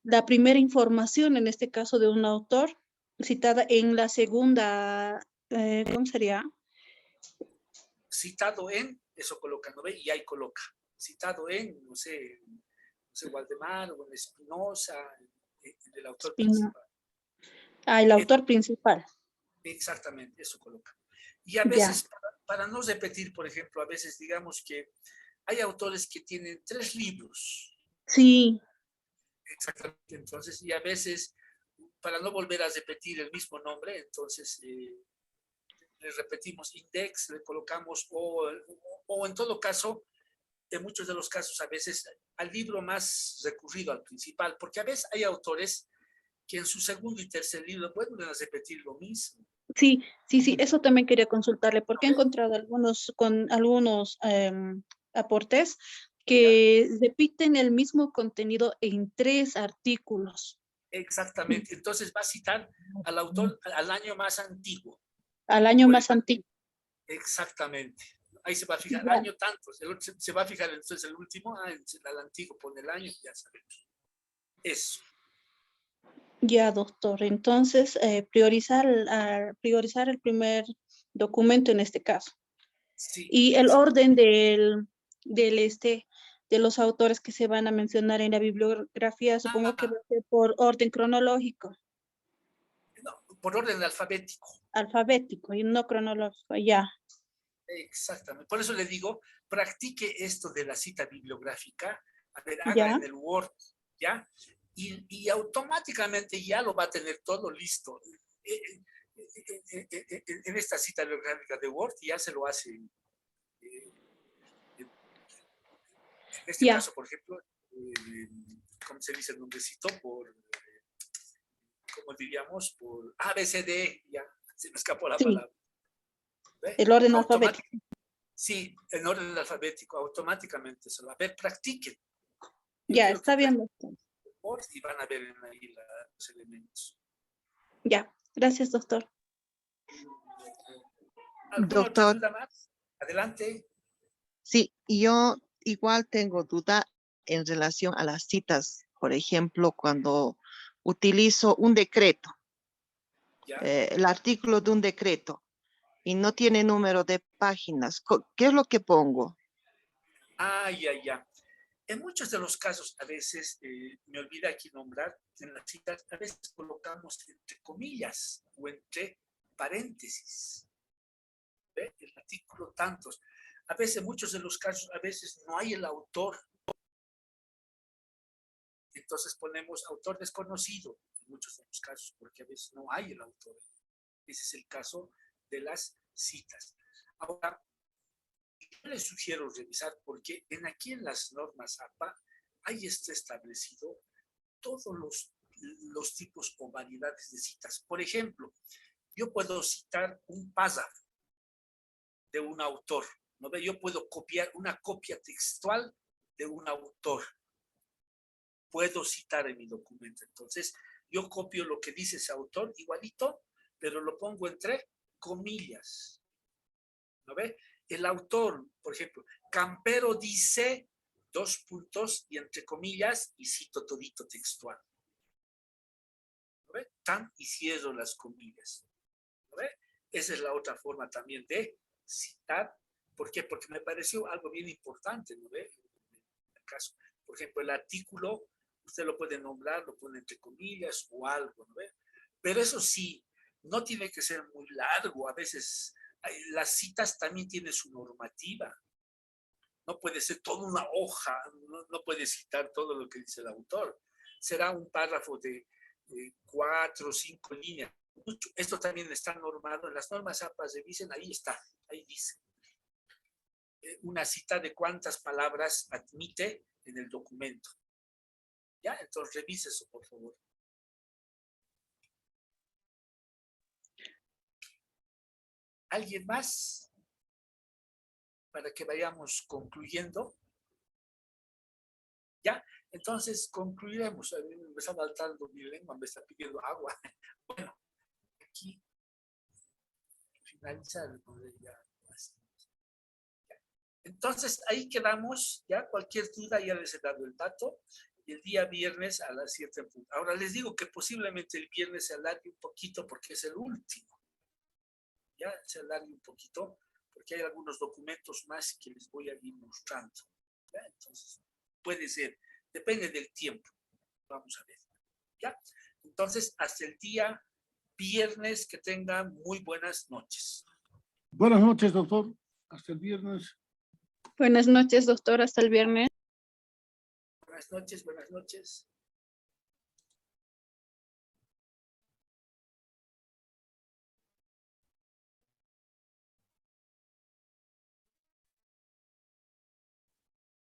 S7: la primera información, en este caso de un autor, citada en la segunda, ¿cómo sería?
S1: Citado en, eso coloca, ¿no ve? Y ahí coloca, citado en, no sé, Waldemar o en Espinosa, el autor principal.
S7: El autor principal.
S1: Exactamente, eso coloca. Y a
S7: Ya.
S1: veces, para no repetir, por ejemplo, a veces digamos que hay autores que tienen 3 libros.
S7: Sí,
S1: Exactamente, entonces, y a veces, para no volver a repetir el mismo nombre, entonces le repetimos index, le colocamos, o en todo caso, en muchos de los casos, a veces al libro más recurrido, al principal, porque a veces hay autores que en su segundo y tercer libro vuelven a repetir lo mismo.
S7: sí, eso también quería consultarle, porque he encontrado algunos aportes que repiten el mismo contenido en 3 artículos.
S1: Exactamente, entonces va a citar al autor al año más antiguo.
S7: Al año más antiguo.
S1: Exactamente. Ahí se va a fijar,
S7: Ya.
S1: año tantos, se va a fijar entonces el último, al antiguo pone el año, ya sabemos. Eso.
S7: Ya, doctor. Entonces, priorizar el primer documento en este caso.
S1: Sí.
S7: Y el orden de los autores que se van a mencionar en la bibliografía, supongo que va a ser por orden cronológico.
S1: No, por orden alfabético.
S7: Alfabético y no cronológico, ya.
S1: Exactamente. Por eso le digo, practique esto de la cita bibliográfica. A ver, haga
S7: Ya.
S1: en el Word, ¿ya? Y automáticamente ya lo va a tener todo listo. En esta cita bibliográfica de Word ya se lo hace. En este
S7: Ya.
S1: caso, por ejemplo, ¿cómo se dice el nombrecito? ¿Cómo diríamos? Por ABCD, ya, se me escapó la
S7: Sí.
S1: palabra. ¿Ve?
S7: El orden alfabético.
S1: Sí, en orden alfabético, automáticamente se lo va a ver, practiquen.
S7: Ya, está bien, doctor.
S1: Y van a ver ahí los elementos.
S7: Ya, gracias, doctor.
S1: ¿Alguna otra
S5: Doctor,
S1: duda más? Adelante.
S5: sí, yo igual tengo duda en relación a las citas. Por ejemplo, cuando utilizo un decreto,
S1: ¿Ya?
S5: el artículo de un decreto, y no tiene número de páginas, ¿qué es lo que pongo?
S1: Ya. En muchos de los casos, a veces, me olvida aquí nombrar, en las citas, a veces colocamos entre comillas o entre paréntesis. ¿Ve? El artículo tantos. A veces, en muchos de los casos, a veces no hay el autor. Entonces ponemos autor desconocido, en muchos de los casos, porque a veces no hay el autor. Ese es el caso de las citas. Ahora, yo les sugiero revisar porque aquí en las normas APA ahí está establecido todos los tipos o variedades de citas. Por ejemplo, yo puedo citar un párrafo de un autor, ¿no ve? Yo puedo copiar una copia textual de un autor. Puedo citar en mi documento. Entonces, yo copio lo que dice ese autor igualito, pero lo pongo entre comillas. ¿No ve? El autor, por ejemplo, Campero dice 2 puntos y entre comillas y cito todito textual. ¿No ve? Tan y cierro las comillas. ¿No ve? Esa es la otra forma también de citar. ¿Por qué? Porque me pareció algo bien importante, ¿no ve? En el caso, por ejemplo, el artículo, usted lo puede nombrar, lo pone entre comillas o algo, ¿no ve? Pero eso sí, no tiene que ser muy largo. A veces las citas también tienen su normativa. No puede ser toda una hoja, no puede citar todo lo que dice el autor. Será un párrafo de 4 o 5 líneas. Esto también está normado en las normas APA, revisen, ahí está, ahí dice. Una cita de cuántas palabras admite en el documento. ¿Ya? Entonces revise eso, por favor. ¿Alguien más? Para que vayamos concluyendo. ¿Ya? Entonces concluiremos. A mí me está faltando mi lengua, me está pidiendo agua. Bueno, aquí finalizar. Entonces ahí quedamos. Ya cualquier duda ya les he dado el dato. El día viernes a las 7 en punto. Ahora les digo que posiblemente el viernes se alargue un poquito porque es el último. Ya se alargue un poquito porque hay algunos documentos más que les voy a ir mostrando. ¿Ya? Entonces, puede ser, depende del tiempo. Vamos a ver. ¿Ya? Entonces, hasta el día viernes, que tengan muy buenas noches.
S4: Buenas noches, doctor. Hasta el viernes.
S7: Buenas noches, doctor. Hasta el viernes.
S1: Buenas noches, buenas noches.